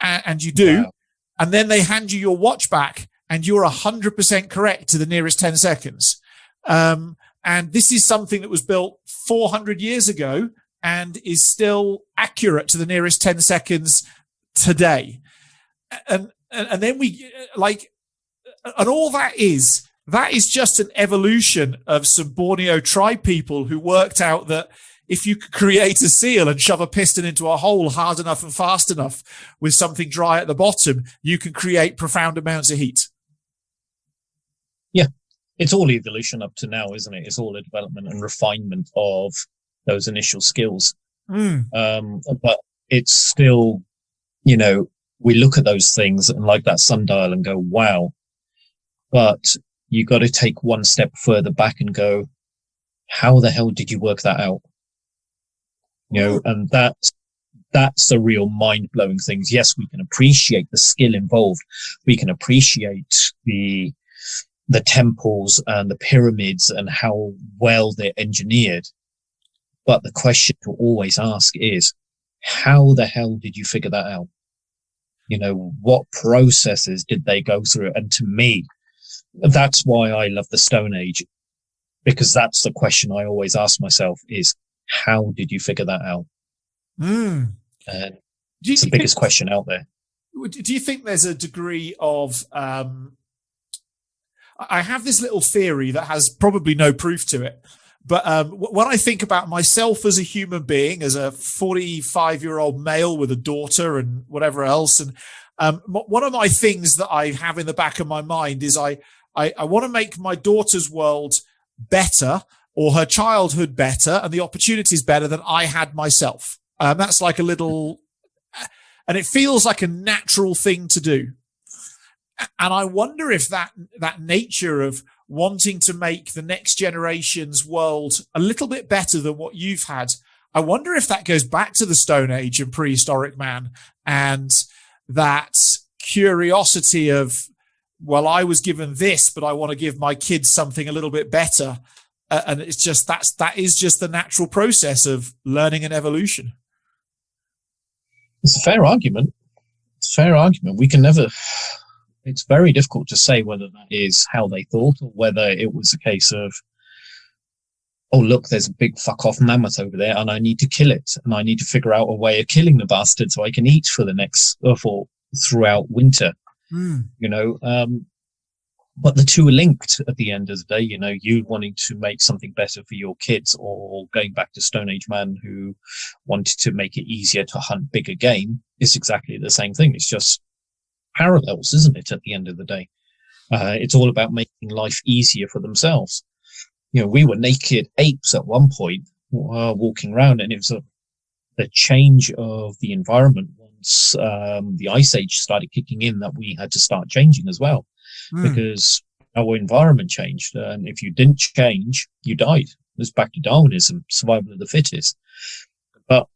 Speaker 1: And you do. Wow. And then they hand you your watch back and you're 100% correct to the nearest 10 seconds. And this is something that was built 400 years ago and is still accurate to the nearest 10 seconds today. And then and all that is just an evolution of some Borneo tribe people who worked out that if you could create a seal and shove a piston into a hole hard enough and fast enough with something dry at the bottom, you can create profound amounts of heat.
Speaker 2: Yeah, it's all evolution up to now, isn't it? It's all a development and refinement of those initial skills. But it's still, we look at those things and like that sundial and go, wow. But you got to take one step further back and go, how the hell did you work that out? And that's the real mind-blowing things. Yes, we can appreciate the skill involved. We can appreciate the temples and the pyramids and how well they're engineered. But the question to always ask is, how the hell did you figure that out? What processes did they go through? And to me, that's why I love the Stone Age, because that's the question I always ask myself is, how did you figure that out? And it's the biggest question out there.
Speaker 1: Do you think there's a degree of, I have this little theory that has probably no proof to it, but when I think about myself as a human being, as a 45-year-old male with a daughter and whatever else, and one of my things that I have in the back of my mind is I want to make my daughter's world better, or her childhood better, and the opportunities better than I had myself. That's like a little, and it feels like a natural thing to do. And I wonder if that nature of wanting to make the next generation's world a little bit better than what you've had, I wonder if that goes back to the Stone Age and prehistoric man, and that curiosity of, well, I was given this, but I want to give my kids something a little bit better. And it's just, that is just the natural process of learning and evolution.
Speaker 2: It's a fair argument. We can never, it's very difficult to say whether that is how they thought or whether it was a case of, oh, look, there's a big fuck off mammoth over there and I need to kill it. And I need to figure out a way of killing the bastard so I can eat for the next, for throughout winter,
Speaker 1: Mm.
Speaker 2: but the two are linked at the end of the day. You wanting to make something better for your kids, or going back to Stone Age man who wanted to make it easier to hunt bigger game, is exactly the same thing. It's just parallels, isn't it? At the end of the day, it's all about making life easier for themselves. We were naked apes at one point, walking around, and it was the change of the environment once the ice age started kicking in, that we had to start changing as well, because our environment changed, and if you didn't change, you died. It's back to Darwinism, survival of the fittest. But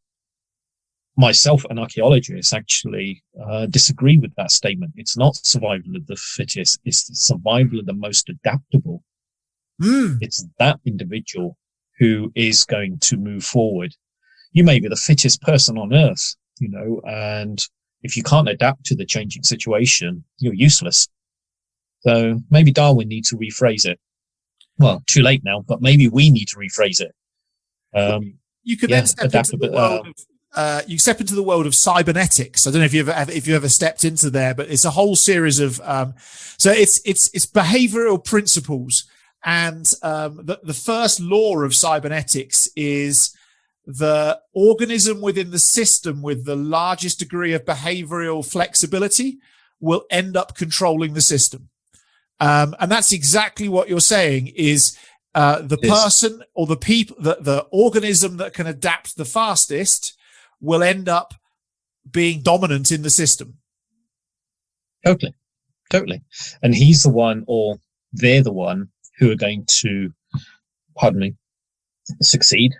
Speaker 2: myself and archaeologists actually disagree with that statement. It's not survival of the fittest, it's the survival of the most adaptable. It's that individual who is going to move forward. You may be the fittest person on earth, and if you can't adapt to the changing situation, you're useless. So maybe Darwin needs to rephrase it. Well, too late now, but maybe we need to rephrase it.
Speaker 1: You could then step into the world of, you step into the world of cybernetics. I don't know if you ever stepped into there, but it's a whole series of so it's behavioral principles, and the first law of cybernetics is the organism within the system with the largest degree of behavioral flexibility will end up controlling the system. And that's exactly what you're saying is the person or the people, the organism that can adapt the fastest will end up being dominant in the system.
Speaker 2: Totally. And he's the one, or they're the one, who are going to, succeed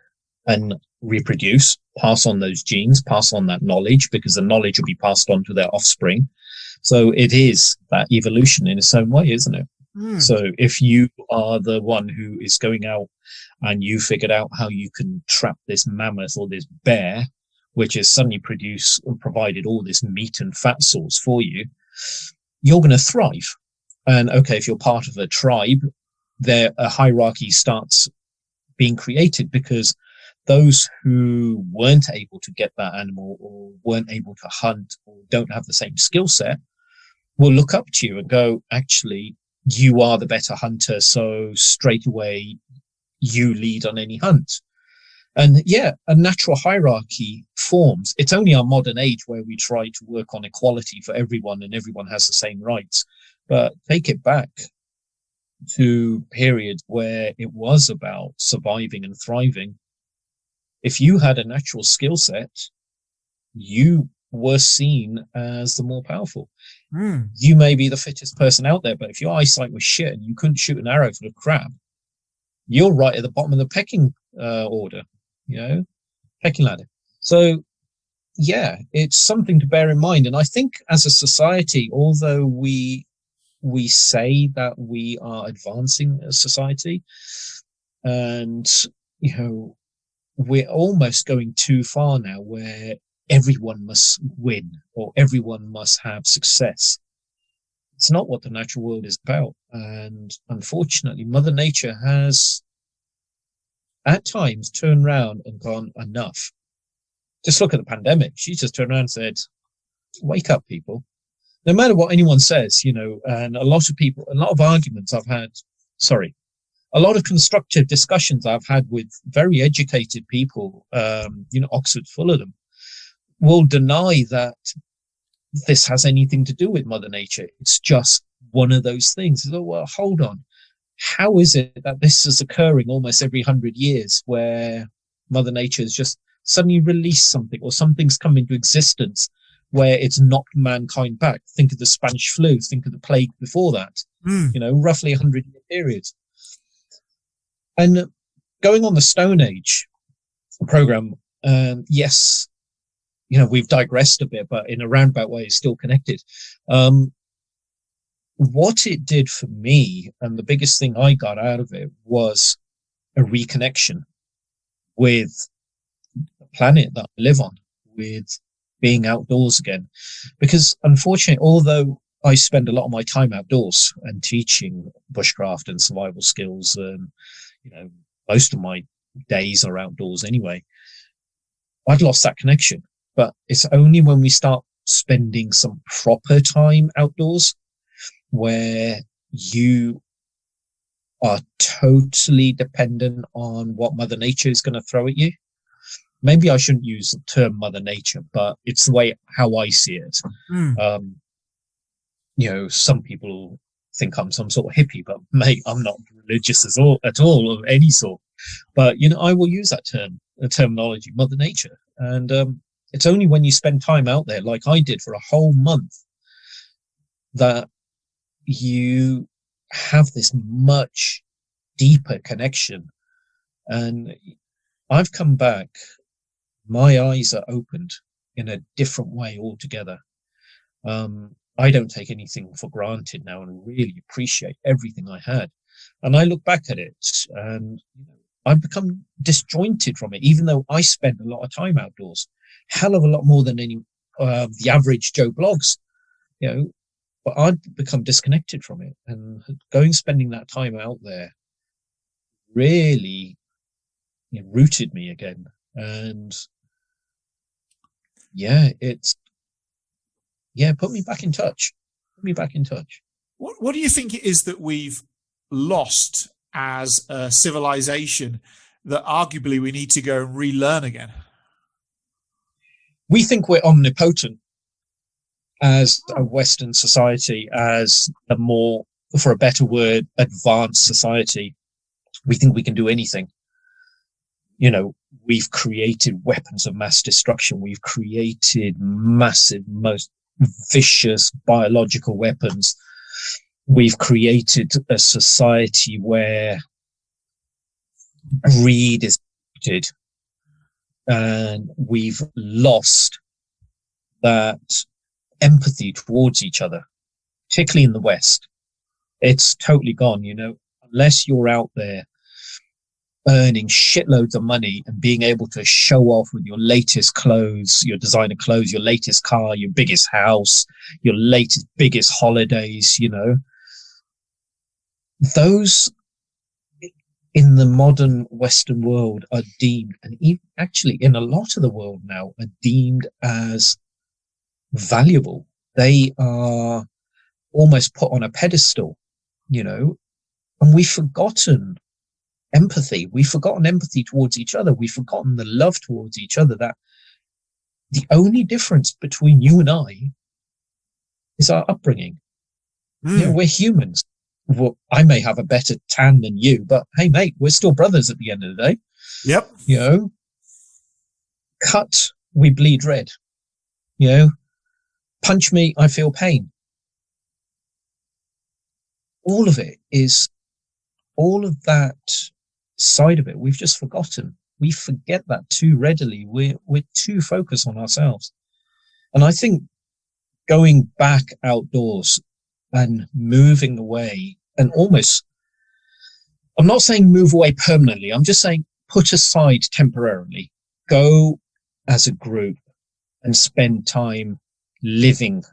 Speaker 2: and reproduce, pass on those genes, pass on that knowledge, because the knowledge will be passed on to their offspring. So it is that evolution in its own way, isn't it? So if you are the one who is going out and you figured out how you can trap this mammoth or this bear, which has suddenly produced and provided all this meat and fat source for you, you're going to thrive. And okay, if you're part of a tribe, a hierarchy starts being created, because those who weren't able to get that animal, or weren't able to hunt, or don't have the same skill set, will look up to you and go, actually, you are the better hunter, so straight away you lead on any hunt. And a natural hierarchy forms. It's only our modern age where we try to work on equality for everyone and everyone has the same rights. But take it back to periods where it was about surviving and thriving. If you had a natural skill set, you were seen as the more powerful. You may be the fittest person out there, but if your eyesight was shit and you couldn't shoot an arrow for the crab, you're right at the bottom of the pecking order, pecking ladder. So, it's something to bear in mind. And I think as a society, although we say that we are advancing as a society, and, we're almost going too far now where everyone must win or everyone must have success. It's not what the natural world is about. And unfortunately, Mother Nature has at times turned around and gone, enough. Just look at the pandemic. She just turned around and said, wake up, people. No matter what anyone says, and a lot of arguments I've had, a lot of constructive discussions I've had with very educated people, Oxford full of them, will deny that this has anything to do with Mother Nature. It's just one of those things. So, well, hold on. How is it that this is occurring almost every 100 years where Mother Nature has just suddenly released something, or something's come into existence where it's knocked mankind back? Think of the Spanish flu, think of the plague before that, roughly 100-year periods. And going on the Stone Age program, yes, we've digressed a bit, but in a roundabout way, it's still connected. What it did for me, and the biggest thing I got out of it, was a reconnection with the planet that I live on, with being outdoors again. Because unfortunately, although I spend a lot of my time outdoors and teaching bushcraft and survival skills, and most of my days are outdoors anyway, I'd lost that connection. But it's only when we start spending some proper time outdoors where you are totally dependent on what Mother Nature is going to throw at you. Maybe I shouldn't use the term Mother Nature, but it's the way how I see it. Some people think I'm some sort of hippie, but mate, I'm not religious at all of any sort. But I will use that terminology, Mother Nature, and it's only when you spend time out there, like I did for a whole month, that you have this much deeper connection. And I've come back, my eyes are opened in a different way altogether. I don't take anything for granted now and really appreciate everything I had. And I look back at it and I've become disjointed from it, even though I spend a lot of time outdoors, hell of a lot more than any the average Joe Blogs, but I've become disconnected from it. And spending that time out there really rooted me again. And put me back in touch.
Speaker 1: What do you think it is that we've lost as a civilization that arguably we need to go and relearn again?
Speaker 2: We think we're omnipotent as a Western society, as a more, for a better word, advanced society. We think we can do anything. We've created weapons of mass destruction. We've created massive, most vicious biological weapons. We've created a society where greed is hated, and we've lost that empathy towards each other, particularly in the West. It's totally gone, unless you're out there earning shitloads of money and being able to show off with your latest clothes, your designer clothes, your latest car, your biggest house, your latest, biggest holidays, those in the modern Western world are deemed, and actually in a lot of the world now, are deemed as valuable. They are almost put on a pedestal, and we've forgotten empathy. We've forgotten empathy towards each other. We've forgotten the love towards each other. That the only difference between you and I is our upbringing. We're humans. Well, I may have a better tan than you, but hey, mate, we're still brothers at the end of the day.
Speaker 1: Yep.
Speaker 2: Cut, we bleed red. Punch me, I feel pain. All of that side of it, we've just forgotten. We forget that too readily. We're too focused on ourselves. And I think going back outdoors and moving away, and almost, I'm not saying move away permanently, I'm just saying put aside temporarily, go as a group and spend time living.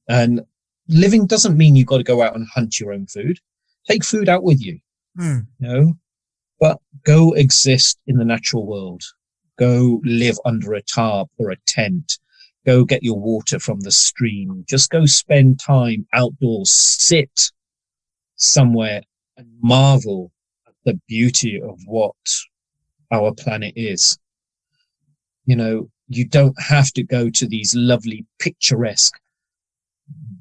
Speaker 2: And living doesn't mean you've got to go out and hunt your own food. Take food out with you, but go exist in the natural world. Go live under a tarp or a tent. Go get your water from the stream. Just go spend time outdoors. Sit somewhere and marvel at the beauty of what our planet is. You don't have to go to these lovely picturesque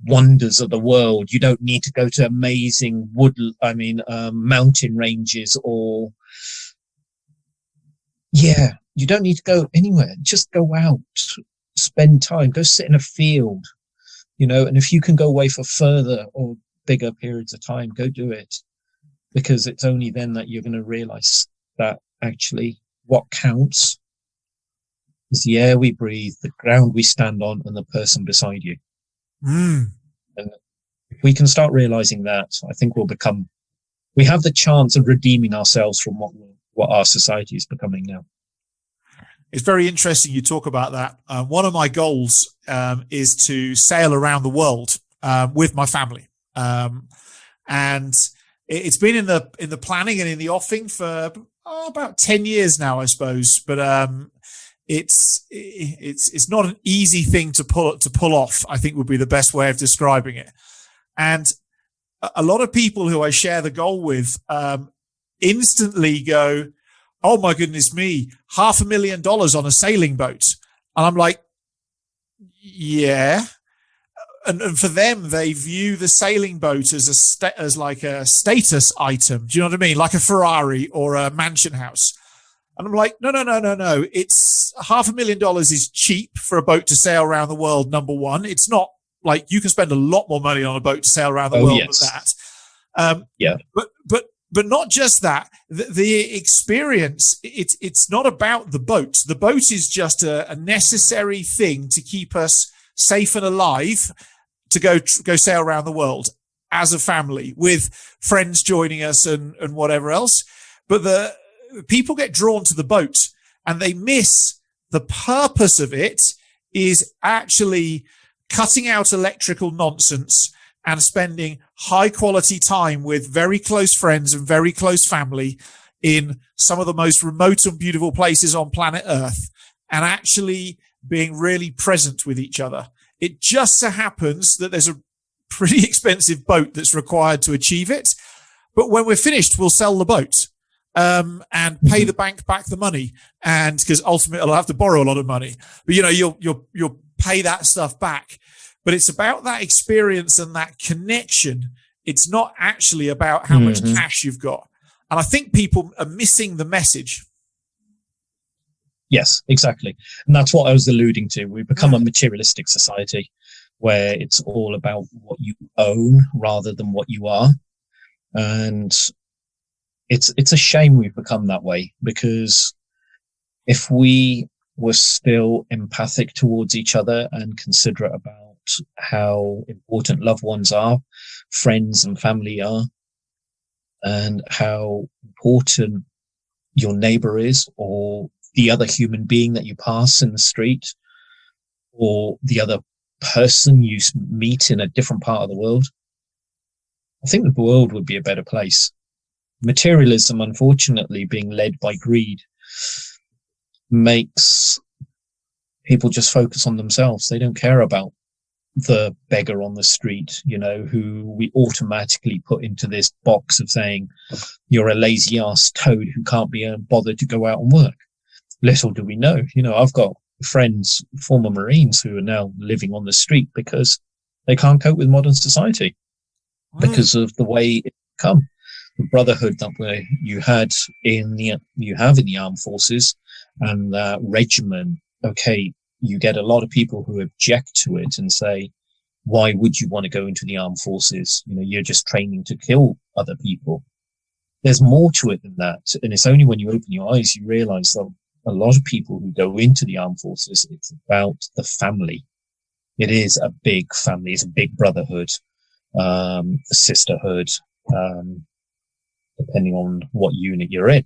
Speaker 2: wonders of the world. You don't need to go to amazing mountain ranges you don't need to go anywhere. Just go out, spend time, go sit in a field, and if you can go away for further or bigger periods of time, go do it, because it's only then that you're going to realize that actually what counts is the air we breathe, the ground we stand on, and the person beside you. And if we can start realizing that, I think we have the chance of redeeming ourselves from what our society is becoming now.
Speaker 1: It's very interesting you talk about that. One of my goals is to sail around the world with my family, and it's been in the planning and in the offing for about 10 years now, I suppose. But it's not an easy thing to pull off, I think would be the best way of describing it. And a lot of people who I share the goal with instantly go, oh my goodness me, $500,000 on a sailing boat. And I'm like, yeah. And for them, they view the sailing boat as like a status item. Do you know what I mean? Like a Ferrari or a mansion house. And I'm like, no. It's $500,000 is cheap for a boat to sail around the world. Number one, it's not like you can spend a lot more money on a boat to sail around the world than that.
Speaker 2: Yeah.
Speaker 1: But not just that. The experience, it's not about the boat. The boat is just a necessary thing to keep us safe and alive to go sail around the world as a family with friends joining us and whatever else. But the people get drawn to the boat and they miss the purpose of it is actually cutting out electrical nonsense and spending high quality time with very close friends and very close family in some of the most remote and beautiful places on planet Earth and actually being really present with each other. It just so happens that there's a pretty expensive boat that's required to achieve it. But when we're finished, we'll sell the boat and pay the bank back the money. And because ultimately I'll have to borrow a lot of money, but you'll pay that stuff back. But it's about that experience and that connection. It's not actually about how much cash you've got. And I think people are missing the message.
Speaker 2: Yes, exactly. And that's what I was alluding to. We've become a materialistic society where it's all about what you own rather than what you are. And it's a shame we've become that way, because if we were still empathic towards each other and considerate about how important loved ones are, friends and family are, and how important your neighbor is, or the other human being that you pass in the street, or the other person you meet in a different part of the world, I think the world would be a better place. Materialism, unfortunately, being led by greed, makes people just focus on themselves. They don't care about the beggar on the street, who we automatically put into this box of saying, you're a lazy ass toad who can't be bothered to go out and work. Little do we know, I've got friends, former Marines, who are now living on the street because they can't cope with modern society because of the way it's become. The brotherhood that you have in the armed forces and that regimen. Okay, you get a lot of people who object to it and say, why would you want to go into the armed forces? You're just training to kill other people. There's more to it than that. And it's only when you open your eyes, you realize that a lot of people who go into the armed forces, it's about the family. It is a big family. It's a big brotherhood, a sisterhood, depending on what unit you're in.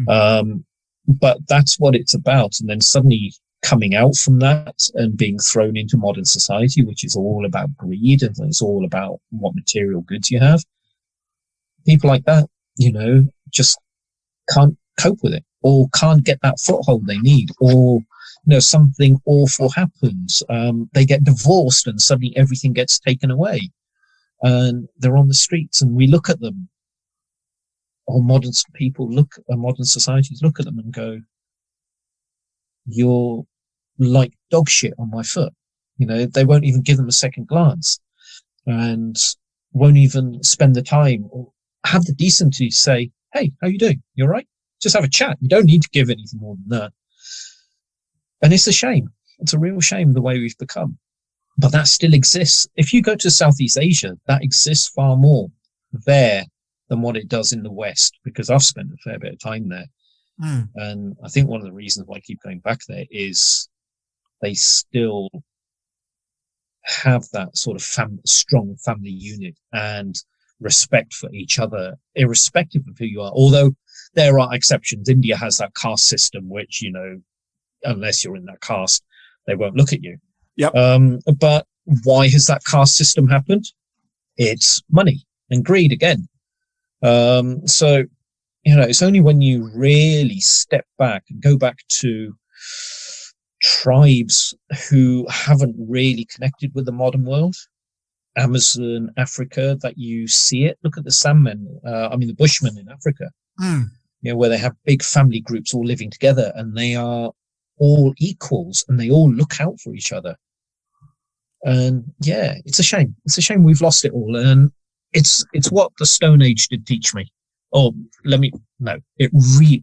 Speaker 2: But that's what it's about. And then suddenly coming out from that and being thrown into modern society, which is all about greed and it's all about what material goods you have. People like that, just can't cope with it, or can't get that foothold they need, or something awful happens. They get divorced and suddenly everything gets taken away, and they're on the streets. And we look at them, or modern societies look at them and go, "You're like dog shit on my foot." They won't even give them a second glance, and won't even spend the time or have the decency to say, "Hey, how you doing? You all right?" Just have a chat. You don't need to give anything more than that. And it's a shame. It's a real shame the way we've become. But that still exists. If you go to Southeast Asia, that exists far more there than what it does in the West, because I've spent a fair bit of time there. And I think one of the reasons why I keep going back there is they still have that sort of strong family unit and respect for each other, irrespective of who you are. Although there are exceptions. India has that caste system, which, unless you're in that caste, they won't look at you.
Speaker 1: Yep.
Speaker 2: But why has that caste system happened? It's money and greed again. It's only when you really step back and go back to tribes who haven't really connected with the modern world. Amazon, Africa, that you see it. Look at the Sandmen, the Bushmen in Africa, where they have big family groups all living together, and they are all equals and they all look out for each other. And yeah, it's a shame. It's a shame we've lost it all. And it's what the Stone Age did teach me. It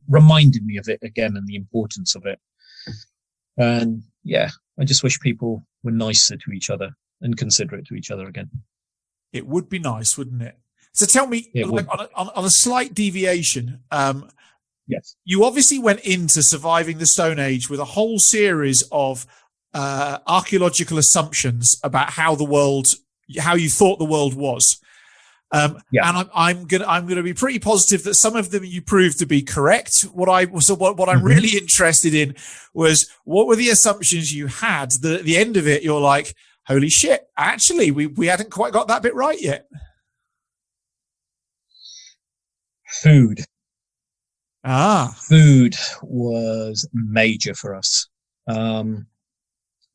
Speaker 2: reminded me of it again and the importance of it. And yeah, I just wish people were nicer to each other and considerate to each other again.
Speaker 1: It would be nice, wouldn't it? So tell me, on a slight deviation,
Speaker 2: yes,
Speaker 1: you obviously went into surviving the Stone Age with a whole series of archaeological assumptions about how you thought the world was. And I'm gonna be pretty positive that some of them you proved to be correct. What I'm really interested in was, what were the assumptions you had that at the end of it you're like, holy shit, actually we hadn't quite got that bit right yet.
Speaker 2: Food.
Speaker 1: Food
Speaker 2: was major for us.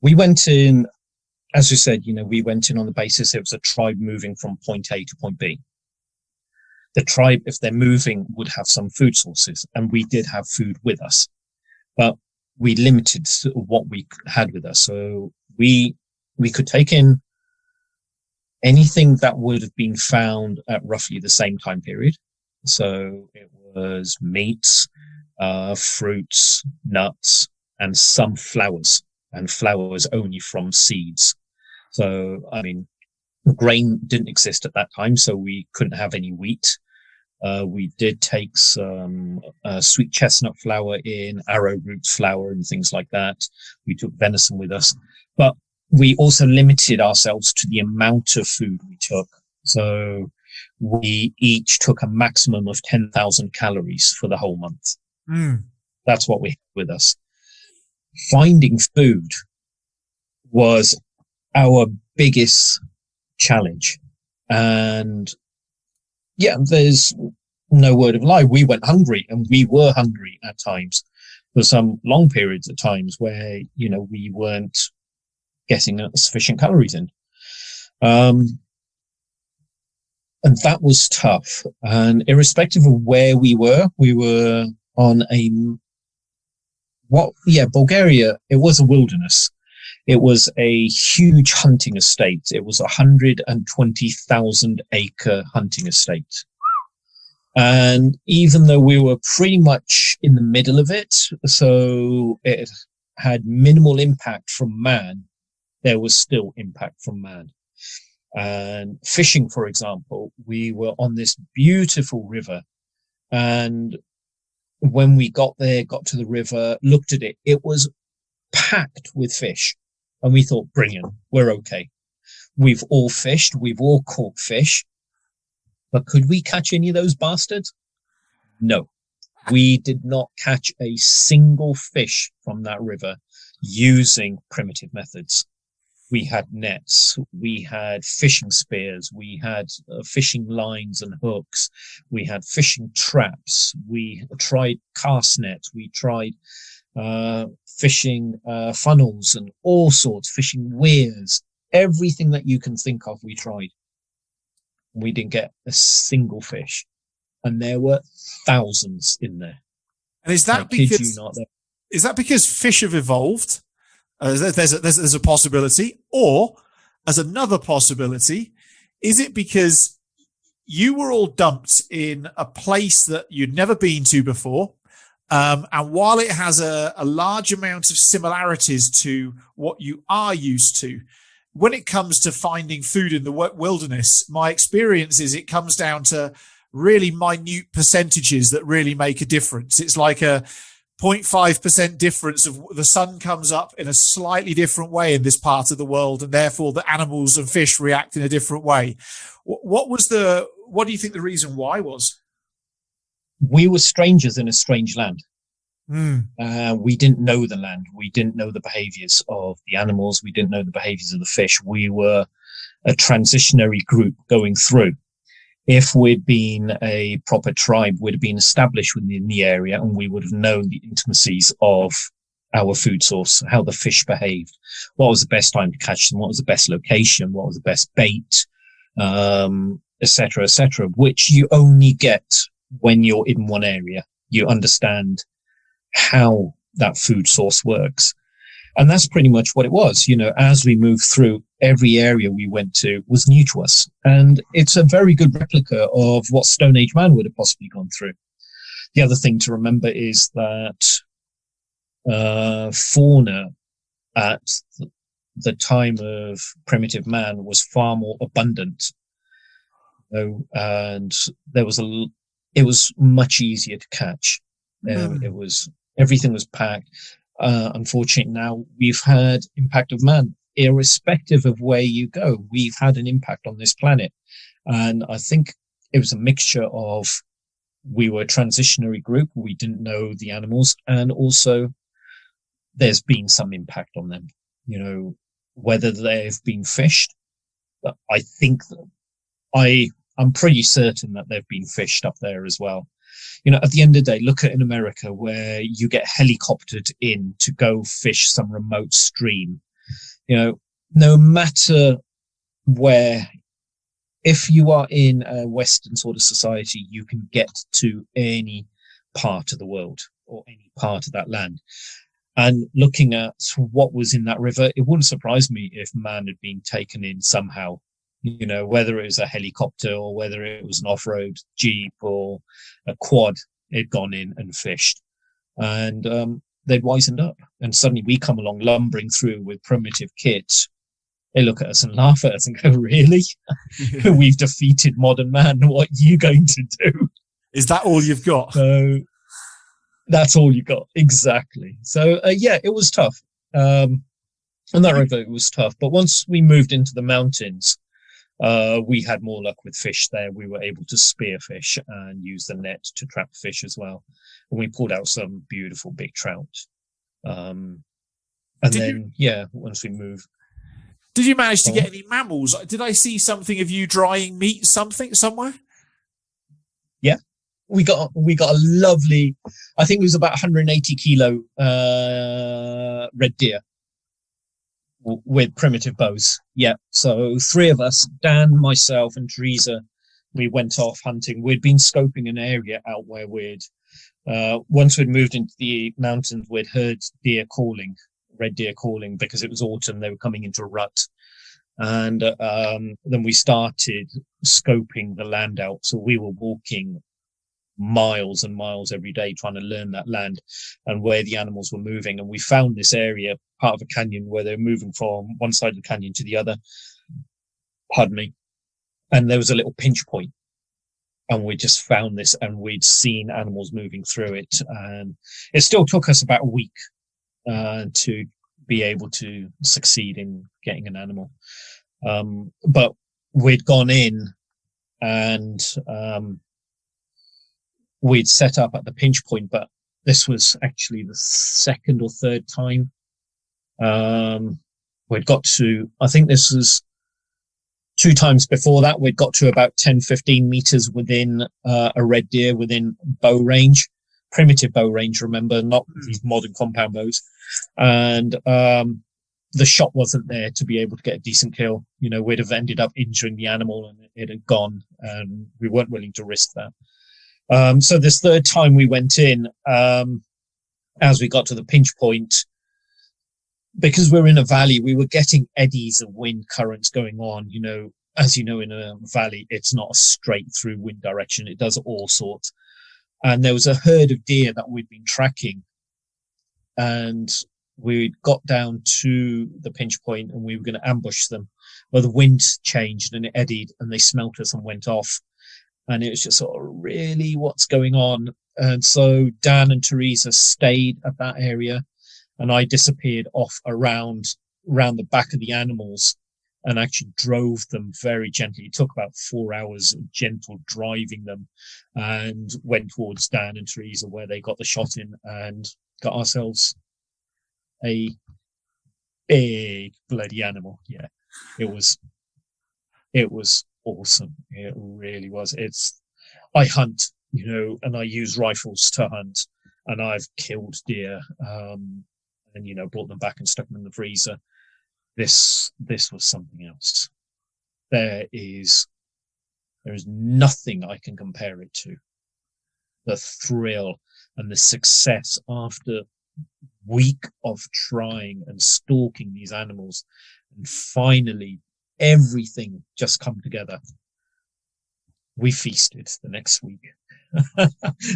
Speaker 2: We went in, as you said, we went in on the basis it was a tribe moving from point A to point B. The tribe, if they're moving, would have some food sources, and we did have food with us, but we limited what we had with us. So we could take in anything that would have been found at roughly the same time period. So it was meats, fruits, nuts, and some flowers, and flowers only from seeds. So, grain didn't exist at that time, so we couldn't have any wheat. We did take some sweet chestnut flour in, arrowroot flour and things like that. We took venison with us, but we also limited ourselves to the amount of food we took. So we each took a maximum of 10,000 calories for the whole month. That's what we had with us. Finding food was our biggest challenge. And yeah, there's no word of lie. We went hungry, and we were hungry at times for some long periods of times where, we weren't getting sufficient calories in. And that was tough. And irrespective of where we were on Bulgaria, it was a wilderness. It was a huge hunting estate. It was 120,000 acre hunting estate. And even though we were pretty much in the middle of it, so it had minimal impact from man, there was still impact from man. And fishing, for example, we were on this beautiful river, and when we got to the river, looked at it, it was packed with fish. And we thought, brilliant, we're okay. We've all fished, we've all caught fish, but could we catch any of those bastards? No, we did not catch a single fish from that river using primitive methods. We had nets, we had fishing spears, we had fishing lines and hooks, we had fishing traps, we tried cast nets, we tried fishing funnels and all sorts, fishing weirs, everything that you can think of we tried. We didn't get a single fish, and there were thousands in there.
Speaker 1: And is that because fish have evolved? There's a possibility, or as another possibility, is it because you were all dumped in a place that you'd never been to before? And while it has a large amount of similarities to what you are used to, when it comes to finding food in the wilderness, my experience is it comes down to really minute percentages that really make a difference. It's like a 0.5% difference of the sun comes up in a slightly different way in this part of the world, and therefore the animals and fish react in a different way. What do you think the reason why was?
Speaker 2: We were strangers in a strange land. We didn't know the land. We didn't know the behaviors of the animals. We didn't know the behaviors of the fish. We were a transitionary group going through. If we'd been a proper tribe, we'd have been established within the area, and we would have known the intimacies of our food source, how the fish behaved, what was the best time to catch them, what was the best location, what was the best bait, etc., which you only get when you're in one area. You understand how that food source works. And that's pretty much what it was. As we moved through, every area we went to was new to us. And it's a very good replica of what Stone Age man would have possibly gone through. The other thing to remember is that fauna at the time of primitive man was far more abundant. And it was much easier to catch. Everything was packed. Unfortunately, now we've had impact of man, irrespective of where you go. We've had an impact on this planet. And I think it was a mixture of, we were a transitionary group. We didn't know the animals. And also there's been some impact on them, whether they've been fished. I think I'm pretty certain that they've been fished up there as well. At the end of the day, look at in America where you get helicoptered in to go fish some remote stream. No matter where, if you are in a Western sort of society, you can get to any part of the world or any part of that land. And looking at what was in that river, it wouldn't surprise me if man had been taken in somehow. Whether it was a helicopter or whether it was an off-road jeep or a quad, it'd gone in and fished. And they'd wisened up. And suddenly we come along lumbering through with primitive kits. They look at us and laugh at us and go, really? We've defeated modern man. What are you going to do?
Speaker 1: Is that all you've got?
Speaker 2: So that's all you got. Exactly. So, it was tough. And that river was tough. But once we moved into the mountains, we had more luck with fish there. We were able to spear fish and use the net to trap fish as well. And we pulled out some beautiful big trout. Once we moved.
Speaker 1: Did you manage to get any mammals? Did I see something of you drying meat somewhere?
Speaker 2: Yeah. We got a lovely, I think it was about 180 kilo red deer with primitive bows. Yeah. So 3 of us, Dan, myself, and Teresa, we went off hunting. We'd been scoping an area out where once we'd moved into the mountains, we'd heard red deer calling, because it was autumn. They were coming into a rut. And then we started scoping the land out. So we were walking miles and miles every day trying to learn that land and where the animals were moving. And we found this area, part of a canyon, where they're moving from one side of the canyon to the other. Pardon me. And there was a little pinch point. And we just found this, and we'd seen animals moving through it. And it still took us about a week to be able to succeed in getting an animal. But we'd gone in and we'd set up at the pinch point, but this was actually the second or third time. We'd got to, I think this was 2 times before that, we'd got to about 10, 15 meters within a red deer, within bow range, primitive bow range, remember, not these modern compound bows. And the shot wasn't there to be able to get a decent kill. We'd have ended up injuring the animal and it had gone, and we weren't willing to risk that. So this third time we went in, as we got to the pinch point, because we're in a valley, we were getting eddies of wind currents going on. As you know, in a valley, it's not a straight through wind direction. It does all sorts. And there was a herd of deer that we'd been tracking. And we got down to the pinch point and we were going to ambush them. Well, the wind changed and it eddied and they smelt us and went off. And it was just sort of, really, what's going on? And so Dan and Teresa stayed at that area, and I disappeared off around the back of the animals and actually drove them very gently. It took about 4 hours of gentle driving them, and went towards Dan and Teresa where they got the shot in and got ourselves a big bloody animal. Yeah, it was awesome. It really was. I hunt, and I use rifles to hunt, and I've killed deer. and brought them back and stuck them in the freezer. This was something else. There is nothing I can compare it to. The thrill and the success after week of trying and stalking these animals, and finally everything just come together. We feasted the next week.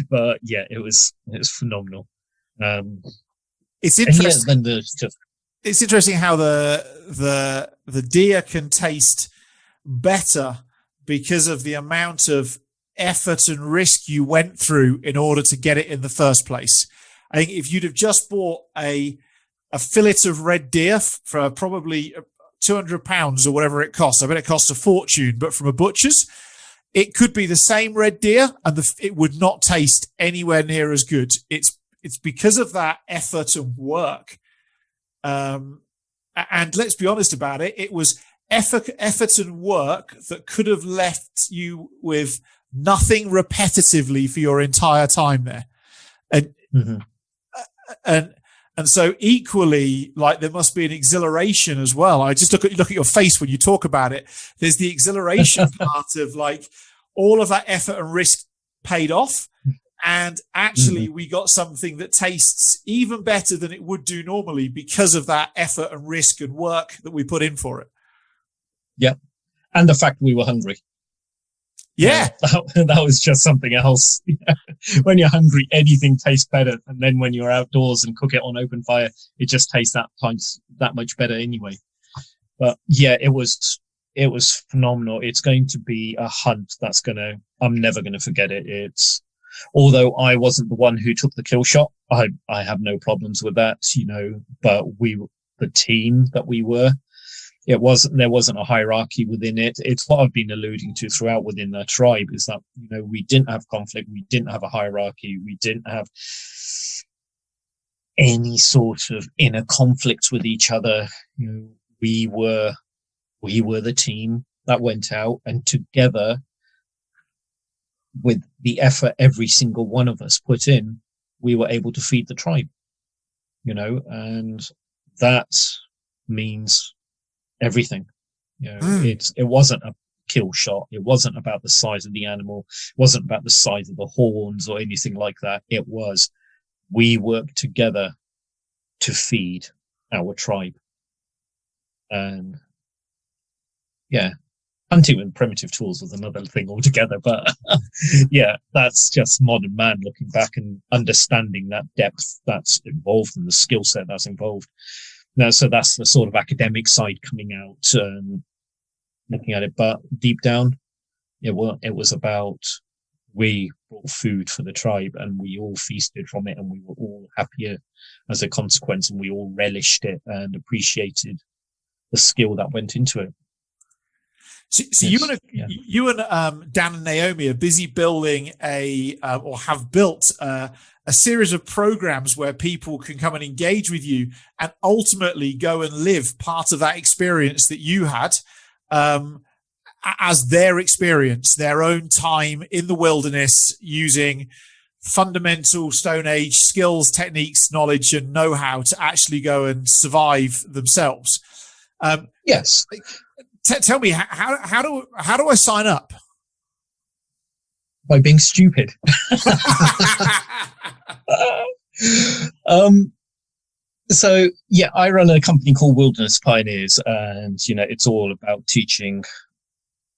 Speaker 2: But yeah, it was phenomenal.
Speaker 1: It's interesting.
Speaker 2: Yeah,
Speaker 1: it's interesting how the deer can taste better because of the amount of effort and risk you went through in order to get it in the first place. I think if you'd have just bought a fillet of red deer for probably £200 or whatever it costs, I bet it costs a fortune, but from a butcher's, it could be the same red deer and it would not taste anywhere near as good. It's because of that effort and work. And let's be honest about it. It was effort and work that could have left you with nothing repetitively for your entire time there. And so equally, like, there must be an exhilaration as well. I just look at your face when you talk about it. There's the exhilaration part of, like, all of that effort and risk paid off. And actually we got something that tastes even better than it would do normally because of that effort and risk and work that we put in for it.
Speaker 2: Yeah. And the fact we were hungry.
Speaker 1: Yeah.
Speaker 2: That was just something else. When you're hungry, anything tastes better. And then when you're outdoors and cook it on open fire, it just tastes that much better anyway. But yeah, it was phenomenal. It's going to be a hunt I'm never going to forget it. Although I wasn't the one who took the kill shot, I have no problems with that, but the team that we were, there wasn't a hierarchy within it. It's what I've been alluding to throughout within the tribe, is that, we didn't have conflict. We didn't have a hierarchy. We didn't have any sort of inner conflicts with each other. We were the team that went out, and together, with the effort every single one of us put in, we were able to feed the tribe, and that means everything. It wasn't a kill shot. It wasn't about the size of the animal. It wasn't about the size of the horns or anything like that. It was, we worked together to feed our tribe. And yeah, hunting with primitive tools was another thing altogether. But yeah, that's just modern man looking back and understanding that depth that's involved and the skill set that's involved. Now, so that's the sort of academic side coming out, looking at it. But deep down, it was about, we brought food for the tribe and we all feasted from it, and we were all happier as a consequence, and we all relished it and appreciated the skill that went into it.
Speaker 1: So yes. you and Dan and Naomi are busy building or have built a series of programs where people can come and engage with you and ultimately go and live part of that experience that you had as their experience, their own time in the wilderness, using fundamental Stone Age skills, techniques, knowledge, and know-how to actually go and survive themselves.
Speaker 2: Yes.
Speaker 1: Tell me, how do I sign up?
Speaker 2: By being stupid. So yeah, I run a company called Wilderness Pioneers, and it's all about teaching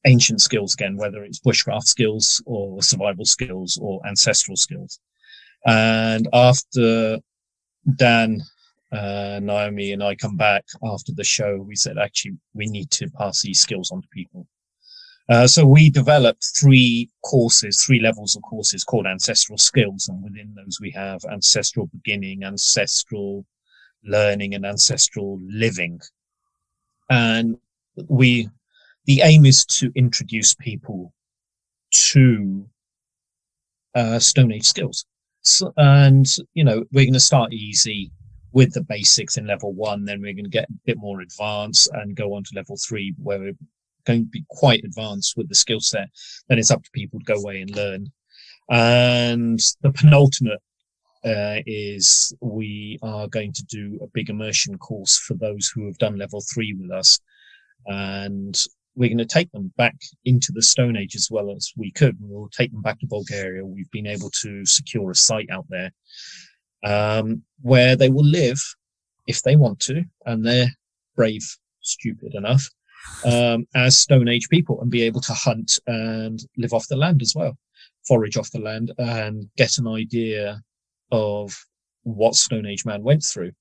Speaker 2: ancient skills again, whether it's bushcraft skills or survival skills or ancestral skills. And after Dan, Naomi and I come back after the show, we said, actually, we need to pass these skills on to people. So we developed 3 levels of courses called ancestral skills. And within those, we have ancestral beginning, ancestral learning, and ancestral living. And the aim is to introduce people to Stone Age skills. So, and, we're going to start easy with the basics in level 1, then we're going to get a bit more advanced and go on to level 3, where we're going to be quite advanced with the skill set. Then it's up to people to go away and learn. And the penultimate is we are going to do a big immersion course for those who have done level 3 with us, and we're going to take them back into the Stone Age as well as we could. We'll take them back to Bulgaria. We've been able to secure a site out there where they will live if they want to, and they're brave, stupid enough, as Stone Age people, and be able to hunt and live off the land as well, forage off the land, and get an idea of what Stone Age man went through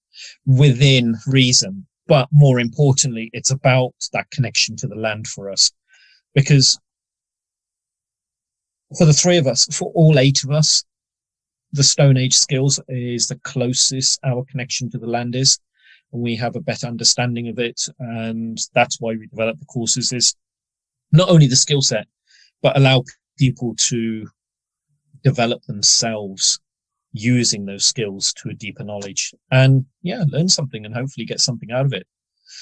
Speaker 2: within reason. But more importantly, it's about that connection to the land for us, because for the 3 of us, for all 8 of us, the Stone Age skills is the closest our connection to the land is, and we have a better understanding of it. And that's why we develop the courses, is not only the skill set, but allow people to develop themselves using those skills to a deeper knowledge, and learn something and hopefully get something out of it.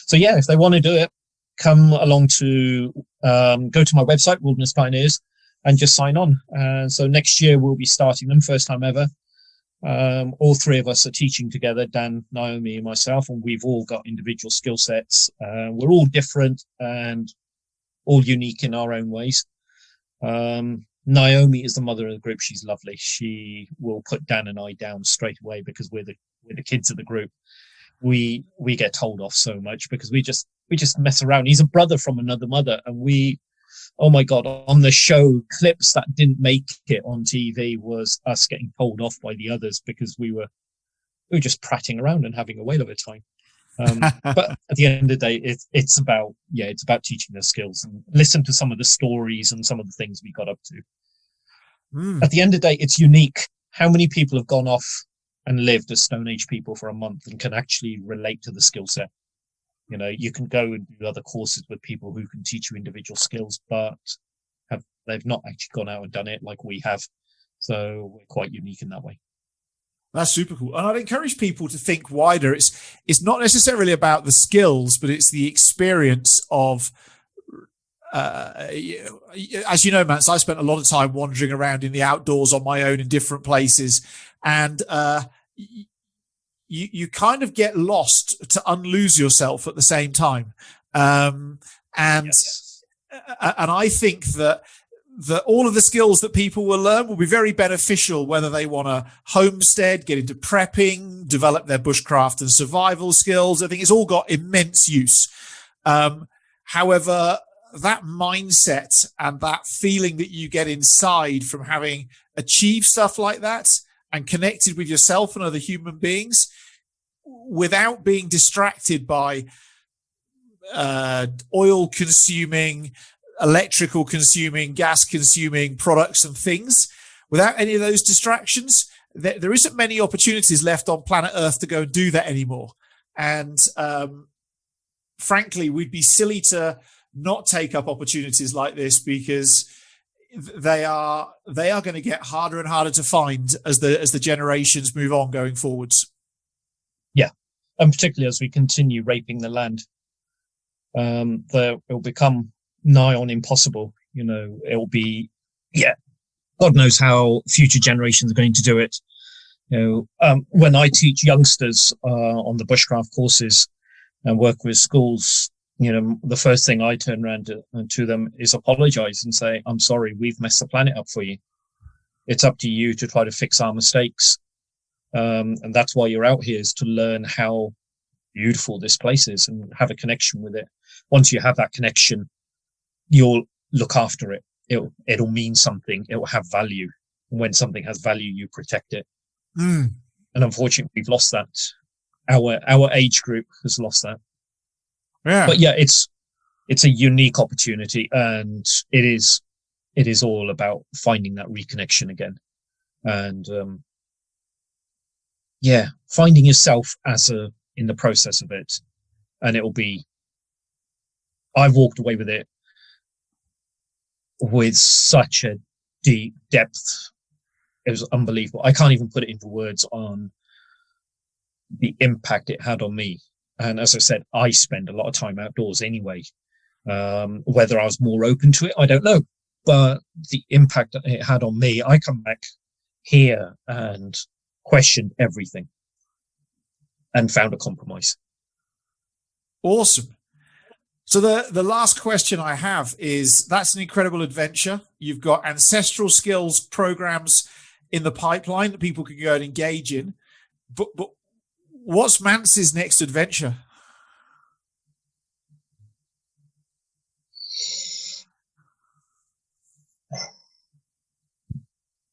Speaker 2: So if they want to do it, come along to go to my website, Wilderness Pioneers, and just sign on. So next year we'll be starting them, first time ever. All 3 of us are teaching together, Dan, Naomi, and myself, and we've all got individual skill sets. We're all different and all unique in our own ways. Naomi is the mother of the group. She's lovely. She will put Dan and I down straight away because we're the kids of the group. We get told off so much because we just mess around. He's a brother from another mother, and oh my God, on the show, clips that didn't make it on TV was us getting told off by the others because we were just prattling around and having a whale of a time. But at the end of the day, it's about teaching their skills, and listen to some of the stories and some of the things we got up to. At the end of the day, it's unique. How many people have gone off and lived as Stone Age people for a month and can actually relate to the skill set? You can go and do other courses with people who can teach you individual skills, but they've not actually gone out and done it like we have. So we're quite unique in that way.
Speaker 1: That's super cool. And I'd encourage people to think wider. It's not necessarily about the skills, but it's the experience of, as you know, Manse, I spent a lot of time wandering around in the outdoors on my own in different places. And you kind of get lost to unlose yourself at the same time. And I think that all of the skills that people will learn will be very beneficial, whether they want to homestead, get into prepping, develop their bushcraft and survival skills. I think it's all got immense use. However, that mindset and that feeling that you get inside from having achieved stuff like that and connected with yourself and other human beings without being distracted by oil consuming, electrical consuming, gas consuming products and things, without any of those distractions, there isn't many opportunities left on planet Earth to go and do that anymore. And frankly, we'd be silly to not take up opportunities like this, because they are going to get harder and harder to find as the generations move on going forwards.
Speaker 2: Yeah, and particularly as we continue raping the land, it'll become nigh on impossible. It'll be, God knows how future generations are going to do it. When I teach youngsters on the bushcraft courses and work with schools, the first thing I turn around to them is apologize and say, I'm sorry, we've messed the planet up for you. It's up to you to try to fix our mistakes. And that's why you're out here, is to learn how beautiful this place is and have a connection with it. Once you have that connection, you'll look after it. It'll mean something. It will have value. And when something has value, you protect it. And unfortunately, we've lost that. Our age group has lost that.
Speaker 1: Yeah.
Speaker 2: But it's a unique opportunity, and it is all about finding that reconnection again, and finding yourself in the process of it. And I've walked away with it with such a deep depth. It was unbelievable. I can't even put it into words on the impact it had on me. And as I said, I spend a lot of time outdoors anyway. Whether I was more open to it, I don't know. But the impact that it had on me, I come back here and questioned everything and found a compromise.
Speaker 1: Awesome. So the last question I have is, that's an incredible adventure. You've got ancestral skills programs in the pipeline that people can go and engage in. But what's Manse's next adventure?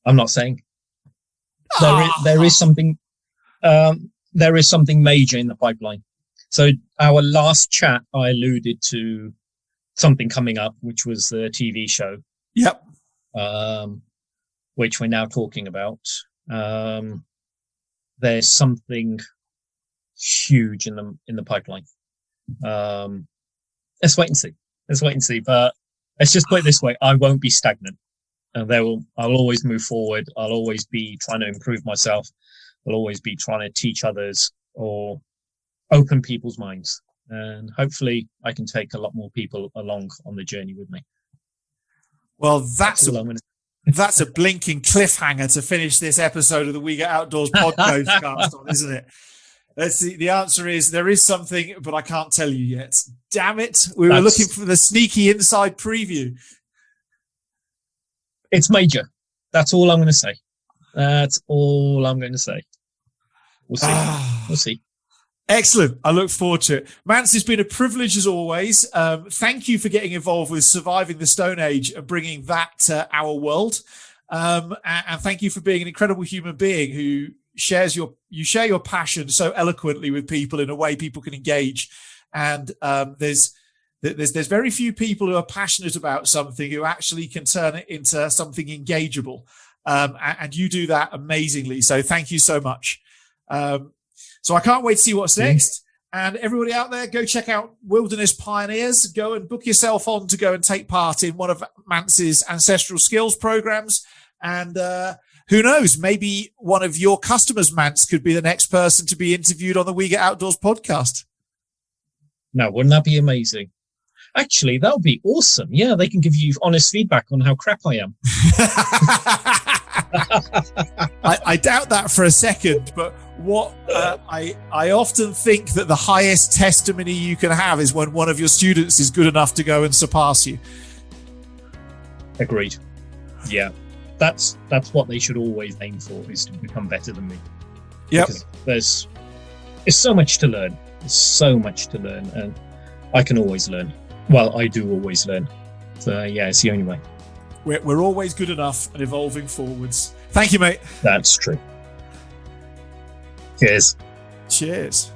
Speaker 2: I'm not saying. There is something major in the pipeline. So our last chat, I alluded to something coming up, which was the TV show.
Speaker 1: Yep.
Speaker 2: Which we're now talking about. There's something huge in the pipeline. Let's wait and see. But let's just put it this way: I won't be stagnant. And I'll always move forward. I'll always be trying to improve myself. I'll always be trying to teach others or open people's minds. And hopefully I can take a lot more people along on the journey with me.
Speaker 1: Well, that's a blinking cliffhanger to finish this episode of the We Get Outdoors podcast on, isn't it? Let's see. The answer is there is something, but I can't tell you yet. Damn it. We were looking for the sneaky inside preview.
Speaker 2: It's major. That's all I'm going to say. We'll see. We'll see.
Speaker 1: Excellent. I look forward to it. Manse, it's been a privilege as always. Thank you for getting involved with Surviving the Stone Age and bringing that to our world. And thank you for being an incredible human being who share your passion so eloquently with people in a way people can engage. And there's very few people who are passionate about something who actually can turn it into something engageable. And you do that amazingly. So thank you so much. So I can't wait to see what's next. And everybody out there, go check out Wilderness Pioneers. Go and book yourself on to go and take part in one of Manse's ancestral skills programs. And who knows, maybe one of your customers, Manse, could be the next person to be interviewed on the We Get Outdoors podcast.
Speaker 2: Now, wouldn't that be amazing? Actually, that would be awesome. Yeah, they can give you honest feedback on how crap I am.
Speaker 1: I doubt that for a second, but what I often think that the highest testimony you can have is when one of your students is good enough to go and surpass you.
Speaker 2: Agreed. Yeah, that's what they should always aim for, is to become better than me.
Speaker 1: Yep.
Speaker 2: Because there's so much to learn. There's so much to learn, and I can always learn. Well, I do always learn. So yeah, it's the only way.
Speaker 1: We're always good enough and evolving forwards. Thank you, mate.
Speaker 2: That's true. Cheers.
Speaker 1: Cheers.